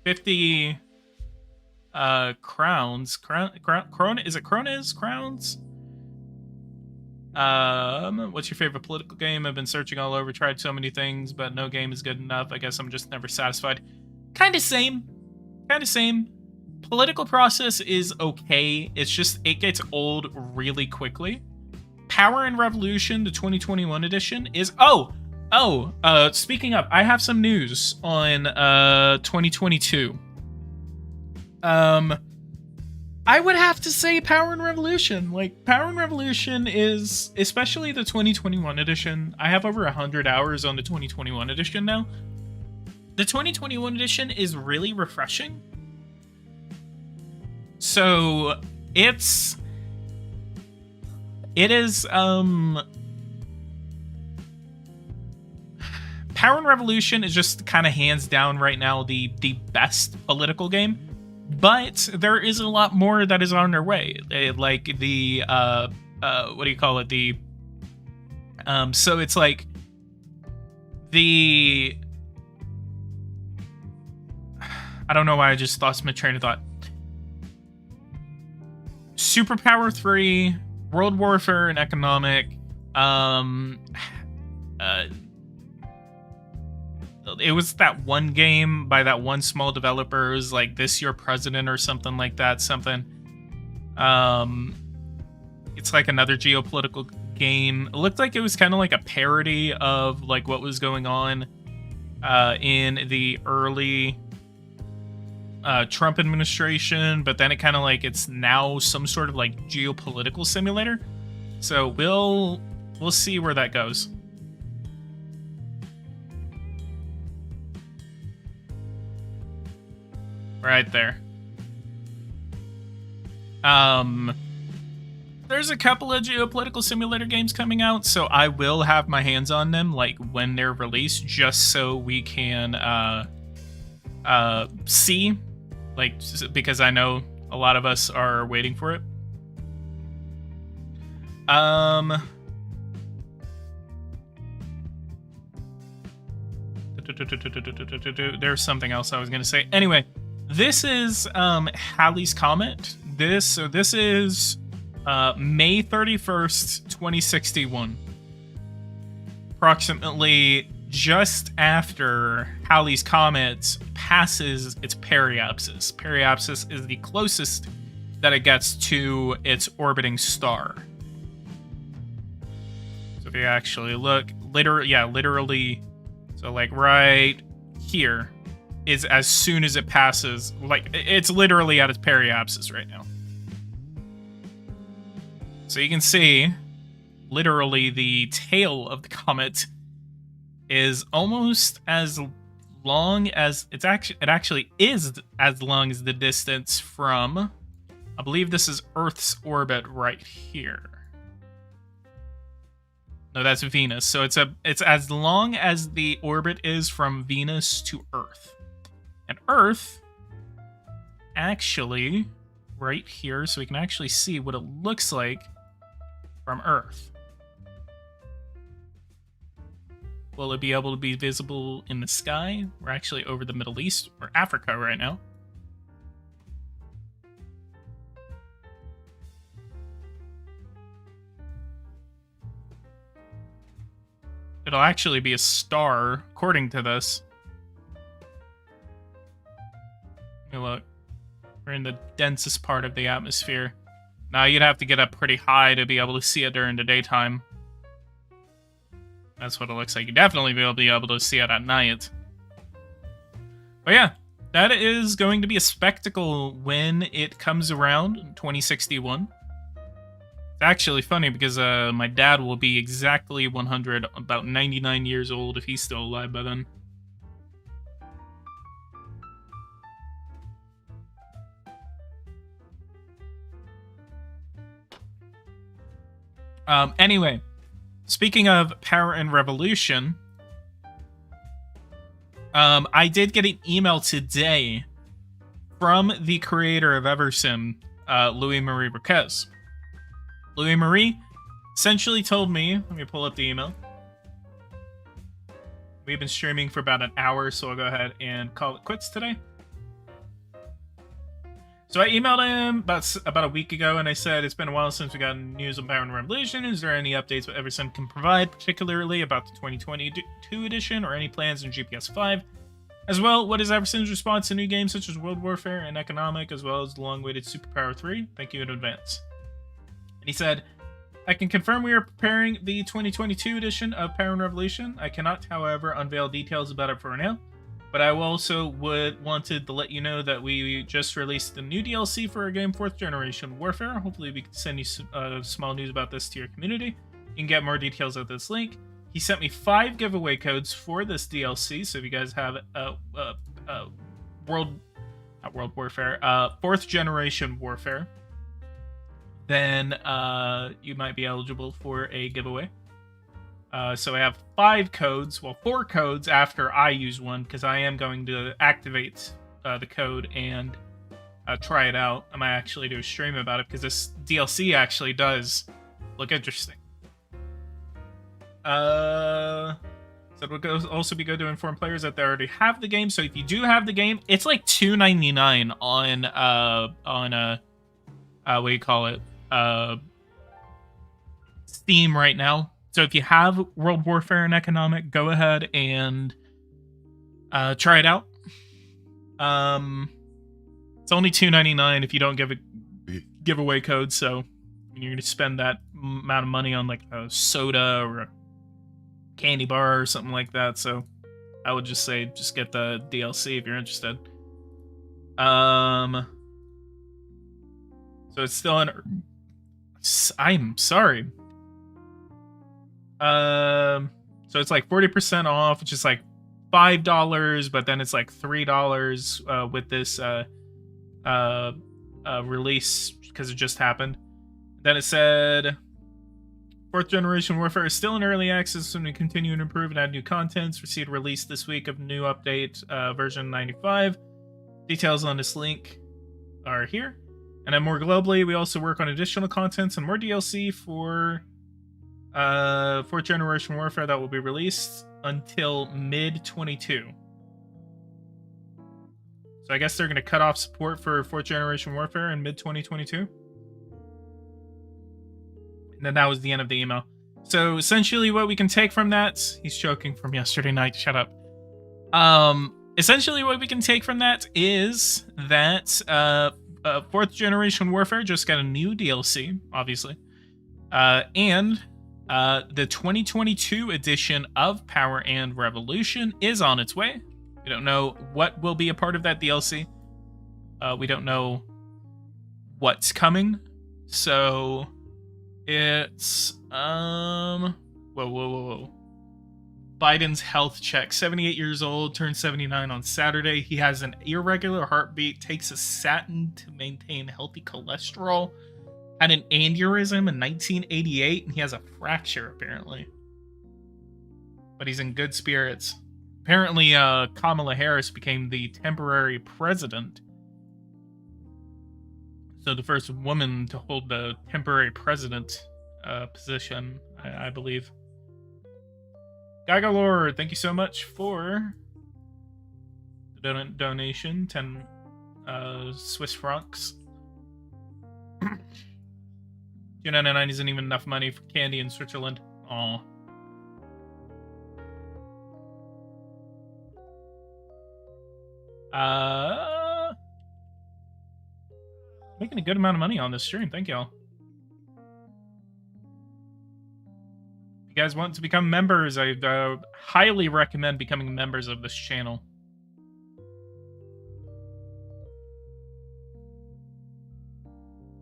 [SPEAKER 1] 50 crowns. Is it crowns? What's your favorite political game? I've been searching all over, tried so many things, but no game is good enough. I guess I'm just never satisfied. Kind of same. Political process is okay. It's just, it gets old really quickly. Power and Revolution, the 2021 edition is... speaking of, I have some news on 2022. I would have to say Power and Revolution. Like, Power and Revolution is, especially the 2021 edition, I have over 100 hours on the 2021 edition now. The 2021 edition is really refreshing. So, it is, Power and Revolution is just kind of hands down right now the best political game. But there is a lot more that is on their way. Like the, what do you call it? The, so it's like the, I don't know why I just lost my train of thought. Superpower 3, World Warfare and Economic, it was that one game by that one small developer. It was like This Your President or something like that. It's like another geopolitical game. It looked like it was kind of like a parody of like what was going on in the early Trump administration, but then it kind of like it's now some sort of like geopolitical simulator. So we'll see where that goes. Right there. There's a couple of geopolitical simulator games coming out, so I will have my hands on them like when they're released, just so we can see, like, because I know a lot of us are waiting for it. There's something else I was gonna say. Anyway, this is Halley's Comet. This is May 31st, 2061. Approximately just after Halley's Comet passes its periapsis. Periapsis is the closest that it gets to its orbiting star. So if you actually look, literally, so like right here is as soon as it passes, like it's literally at its periapsis right now. So you can see, literally, the tail of the comet is almost as long as it actually is as long as the distance from, I believe this is Earth's orbit right here. No, that's Venus. So it's as long as the orbit is from Venus to Earth. And Earth actually right here, so we can actually see what it looks like from Earth. Will it be able to be visible in the sky? We're actually over the Middle East or Africa right now. It'll actually be a star, according to this. Let me look. We're in the densest part of the atmosphere. Now, you'd have to get up pretty high to be able to see it during the daytime. That's what it looks like. You definitely will be able to see it at night. But yeah, that is going to be a spectacle when it comes around in 2061. It's actually funny because my dad will be exactly 100, about 99 years old if he's still alive by then. Anyway, speaking of power and revolution, I did get an email today from the creator of Eversim, Louis-Marie Marquez. Louis-Marie essentially told me, let me pull up the email. We've been streaming for about an hour, so I'll go ahead and call it quits today. So I emailed him about a week ago, and I said, it's been a while since we got news on Power and Revolution. Is there any updates that Eversim can provide, particularly about the 2022 edition, or any plans in GPS 5? As well, what is Eversim's response to new games such as World Warfare and Economic, as well as the long-awaited Superpower 3? Thank you in advance. And he said, I can confirm we are preparing the 2022 edition of Power and Revolution. I cannot, however, unveil details about it for now. But I also wanted to let you know that we just released a new DLC for our game, 4th Generation Warfare. Hopefully we can send you small news about this to your community. You can get more details at this link. He sent me 5 giveaway codes for this DLC, so if you guys have 4th Generation Warfare, then you might be eligible for a giveaway. So I have 5 codes, well, 4 codes after I use one, because I am going to activate the code and try it out. I might actually do a stream about it, because this DLC actually does look interesting. So it would also be good to inform players that they already have the game. So if you do have the game, it's like $2.99 on what do you call it? Steam right now. So if you have World Warfare and Economic, go ahead and try it out. It's only $2.99 if you don't give a giveaway code. So you're going to spend that amount of money on like a soda or a candy bar or something like that. So I would just say just get the DLC if you're interested. So it's still in. I'm sorry. So it's like 40% off, which is like $5, but then it's like $3 with this release because it just happened. Then it said 4th Generation Warfare is still in early access and we continue to improve and add new contents. Received release this week of new update version 95. Details on this link are here. And then more globally, we also work on additional contents and more DLC for 4th Generation Warfare that will be released until mid-22. So I guess they're going to cut off support for 4th Generation Warfare in mid-2022. And then that was the end of the email. So essentially what we can take from that... He's joking from yesterday night. Shut up. Essentially what we can take from that is that 4th Generation Warfare just got a new DLC, obviously. And the 2022 edition of Power and Revolution is on its way. We don't know what will be a part of that DLC. We don't know what's coming. So It's whoa. Biden's health check. 78 years old, turned 79 on Saturday. He has an irregular heartbeat, takes a statin to maintain healthy cholesterol, had an aneurysm in 1988, and he has a fracture, apparently. But he's in good spirits. Apparently, Kamala Harris became the temporary president. So the first woman to hold the temporary president position, I believe. Gagalord, thank you so much for the donation. 10 Swiss francs. 2.99 isn't even enough money for candy in Switzerland. Aw. Making a good amount of money on this stream. Thank y'all. If you guys want to become members, I highly recommend becoming members of this channel.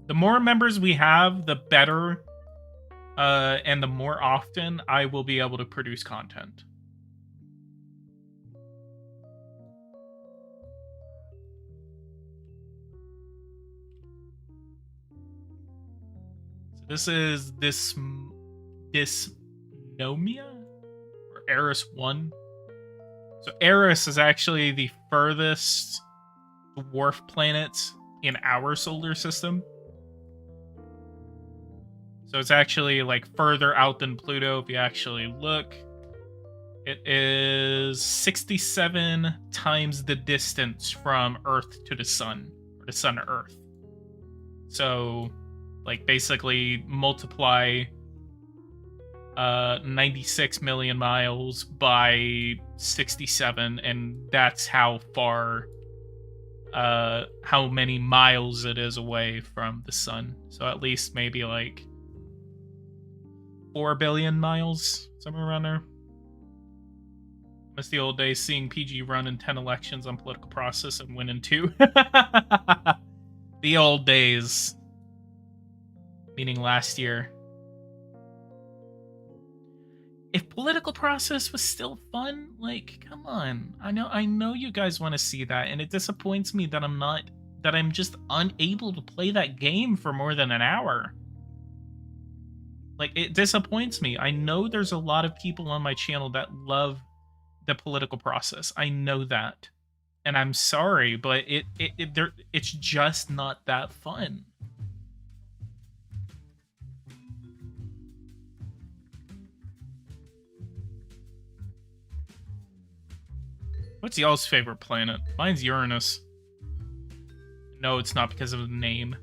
[SPEAKER 1] The more members we have, the better, and the more often I will be able to produce content. So this is Dysnomia? Or Eris 1? So Eris is actually the furthest dwarf planet in our solar system. So it's actually like further out than Pluto if you actually look. It is 67 times the distance from Earth to the Sun, or the Sun to Earth. So, like, basically multiply 96 million miles by 67, and that's how far, how many miles it is away from the Sun. So at least maybe like 4 billion miles, somewhere around there. Miss the old days seeing PG run in 10 elections on political process and win in 2. The old days. Meaning last year. If political process was still fun, like, come on. I know you guys want to see that, and it disappoints me that I'm just unable to play that game for more than an hour. Like, it disappoints me. I know there's a lot of people on my channel that love the political process. I know that. And I'm sorry, but it's just not that fun. What's y'all's favorite planet? Mine's Uranus. No, it's not because of the name.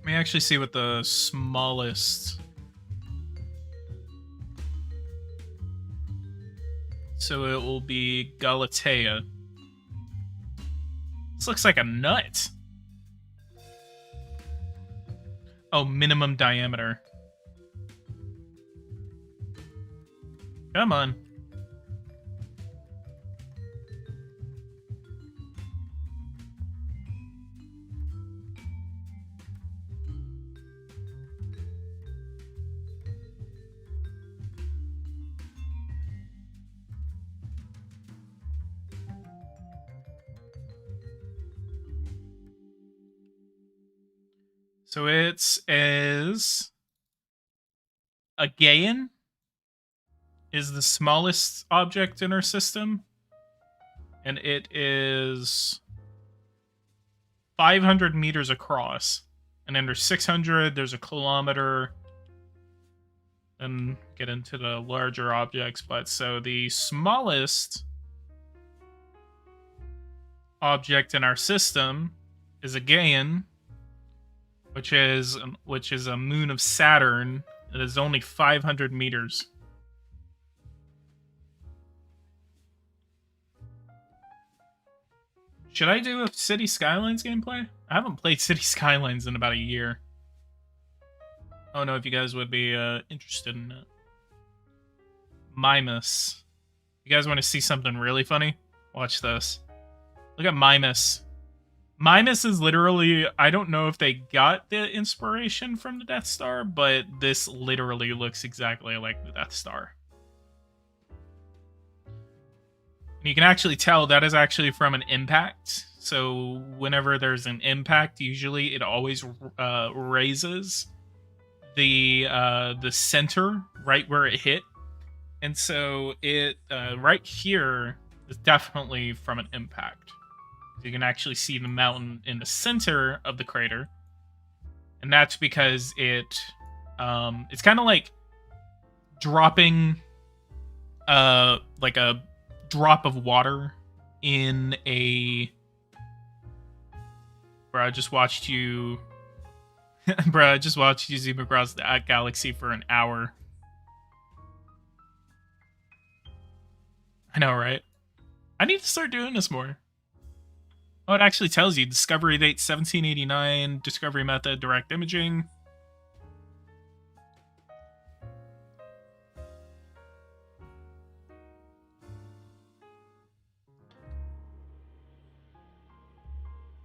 [SPEAKER 1] Let me actually see what the smallest... So it will be Galatea. This looks like a nut. Oh, minimum diameter. Come on. So it is a Gaian is the smallest object in our system, and it is 500 meters across, and under 600 there's a kilometer, and get into the larger objects. But so the smallest object in our system is a Gaian, which is a moon of Saturn. It is only 500 meters. Should I do a City Skylines gameplay? I haven't played City Skylines in about a year. I don't know if you guys would be interested in it. Mimus. You guys want to see something really funny? Watch this. Look at Mimus. Mimus is literally, I don't know if they got the inspiration from the Death Star, but this literally looks exactly like the Death Star. And you can actually tell that is actually from an impact. So whenever there's an impact, usually it always raises the center right where it hit. And so it right here is definitely from an impact. You can actually see the mountain in the center of the crater, and that's because it's kind of like dropping like a drop of water in a. Bro, I just watched you. Bro, I just watched you zoom across the galaxy for an hour. I know, right? I need to start doing this more. Oh, it actually tells you discovery date 1789, discovery method direct imaging.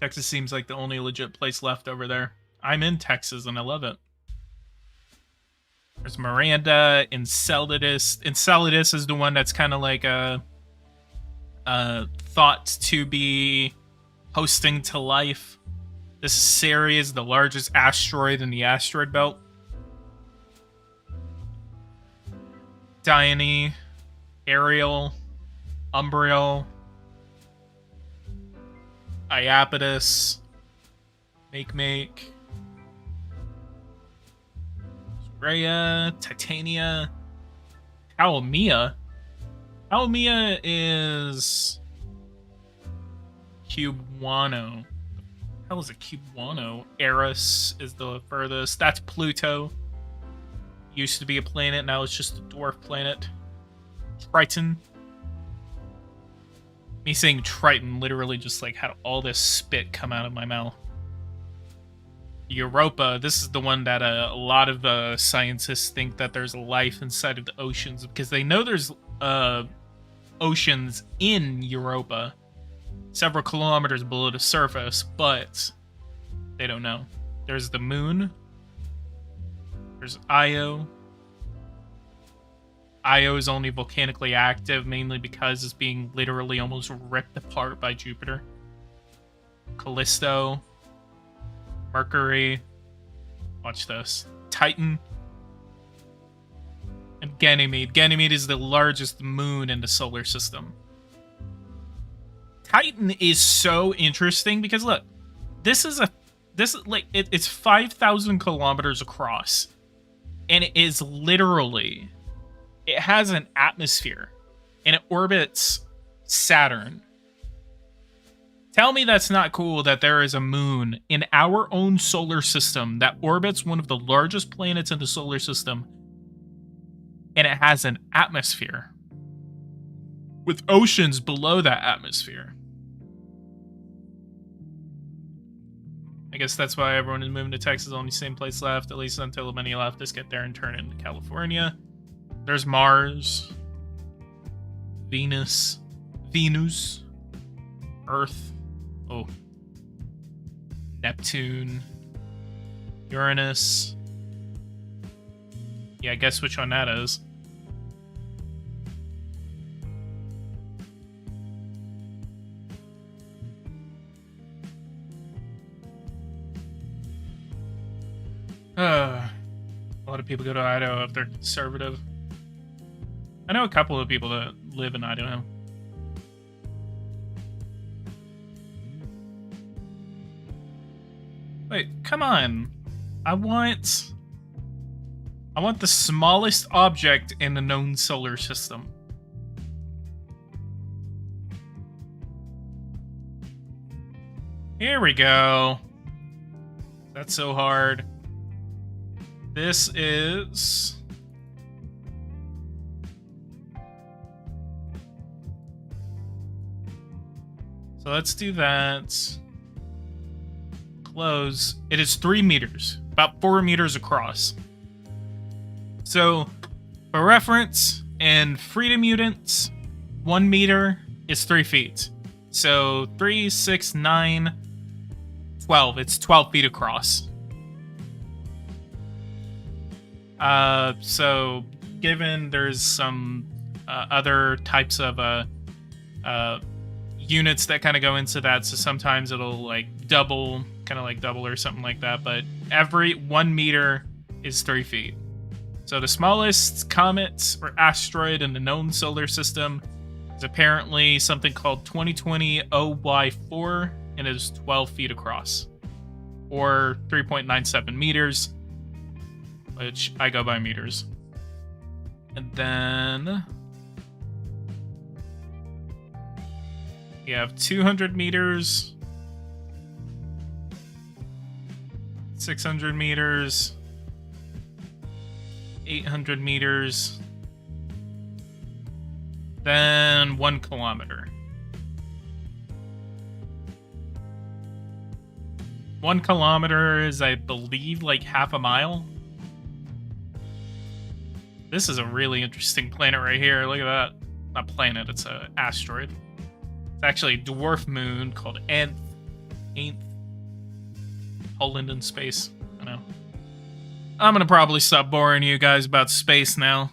[SPEAKER 1] Texas seems like the only legit place left over there. I'm in Texas and I love it. There's Miranda, Enceladus. Enceladus is the one that's kind of like thought to be hosting to life. This Ceres is the largest asteroid in the asteroid belt. Dione, Ariel, Umbriel, Iapetus, Make, Rhea, Titania, Almia. Almia is Cubano. Hell is a Cubano? Eris is the furthest. That's Pluto. Used to be a planet, now it's just a dwarf planet. Triton. Me saying Triton literally just like had all this spit come out of my mouth. Europa, this is the one that a lot of scientists think that there's life inside of the oceans because they know there's oceans in Europa, several kilometers below the surface, but they don't know. There's the moon. There's Io. Io is only volcanically active, mainly because it's being literally almost ripped apart by Jupiter. Callisto. Mercury. Watch this. Titan. And Ganymede. Ganymede is the largest moon in the solar system. Titan is so interesting because look, it's 5,000 kilometers across, and it is literally, it has an atmosphere, and it orbits Saturn. Tell me that's not cool that there is a moon in our own solar system that orbits one of the largest planets in the solar system, and it has an atmosphere with oceans below that atmosphere. I guess that's why everyone is moving to Texas. Only same place left, at least until many leftists get there and turn into California. There's Mars, Venus, Earth, Neptune, Uranus. Yeah, guess which one that is. A lot of people go to Idaho if they're conservative. I know a couple of people that live in Idaho. Wait, come on. I want the smallest object in the known solar system. Here we go. That's so hard. This is... So let's do that. Close. It is 3 meters, about 4 meters across. So, for reference, in Freedom Mutants, 1 meter is 3 feet. So 3, 6, 9, 12. It's 12 feet across. So given there's some other types of units that kind of go into that, so sometimes it'll like double, kind of like double or something like that, but every 1 meter is 3 feet. So the smallest comet or asteroid in the known solar system is apparently something called 2020 OY4, and it is 12 feet across, or 3.97 meters, which I go by meters. And then you have 200 meters, 600 meters, 800 meters, then 1 kilometer. 1 kilometer is, I believe, like half a mile. This is a really interesting planet right here. Look at that. Not planet, it's an asteroid. It's actually a dwarf moon called Nth. Holland in space. I know. I'm gonna probably stop boring you guys about space now.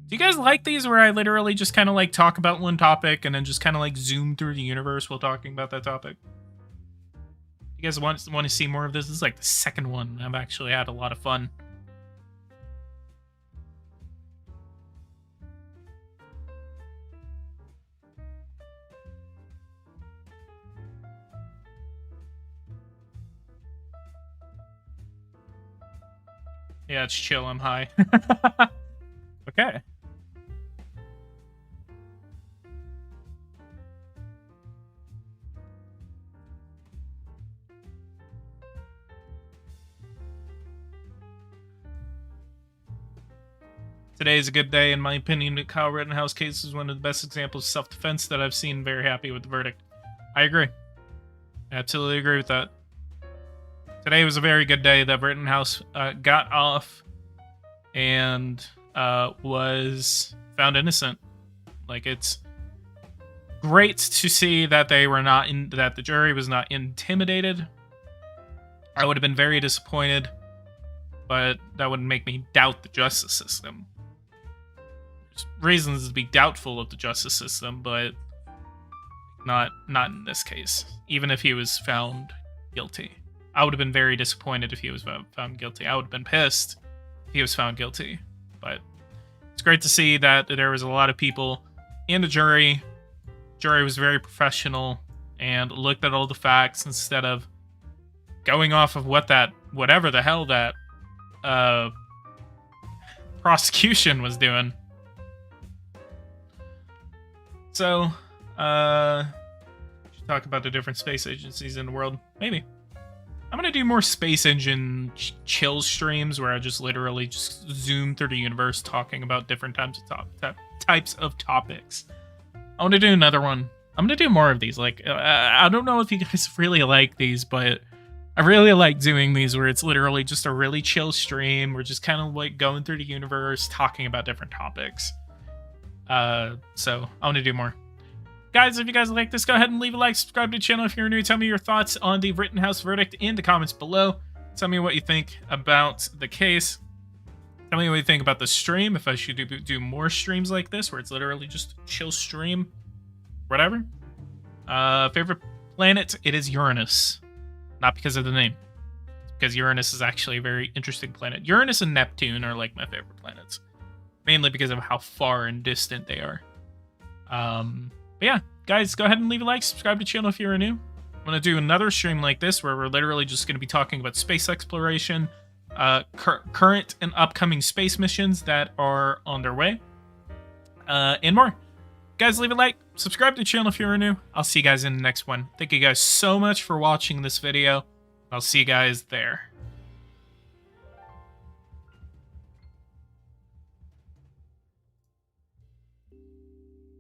[SPEAKER 1] Do you guys like these where I literally just kind of like talk about one topic and then just kind of like zoom through the universe while talking about that topic? You guys want to see more of this? This is like the second one. I've actually had a lot of fun. Yeah, it's chill. I'm high. Okay. Today is a good day, in my opinion. The Kyle Rittenhouse case is one of the best examples of self-defense that I've seen. Very happy with the verdict. I agree. I absolutely agree with that. Today was a very good day that Rittenhouse got off and was found innocent. Like, it's great to see that they were not that the jury was not intimidated. I would have been very disappointed, but that wouldn't make me doubt the justice system. There's reasons to be doubtful of the justice system, but not in this case. Even if he was found guilty. I would have been very disappointed if he was found guilty. I would have been pissed if he was found guilty. But it's great to see that there was a lot of people in the jury. Jury was very professional and looked at all the facts instead of going off of whatever the hell that prosecution was doing. So, should talk about the different space agencies in the world. Maybe. I'm going to do more space engine chill streams where I just literally just zoom through the universe talking about different types of topics. I want to do another one. I'm going to do more of these. Like, I don't know if you guys really like these, but I really like doing these where it's literally just a really chill stream. We're just kind of like going through the universe, talking about different topics. So I want to do more. Guys, if you guys like this, go ahead and leave a like, subscribe to the channel if you're new. Tell me your thoughts on the Rittenhouse verdict in the comments below. Tell me what you think about the case. Tell me what you think about the stream, if I should do more streams like this, where it's literally just a chill stream. Whatever. Favorite planet? It is Uranus. Not because of the name. It's because Uranus is actually a very interesting planet. Uranus and Neptune are like my favorite planets. Mainly because of how far and distant they are. But yeah, guys, go ahead and leave a like, subscribe to the channel if you're new. I'm going to do another stream like this where we're literally just going to be talking about space exploration, current and upcoming space missions that are on their way, and more. Guys, leave a like, subscribe to the channel if you're new. I'll see you guys in the next one. Thank you guys so much for watching this video. I'll see you guys there.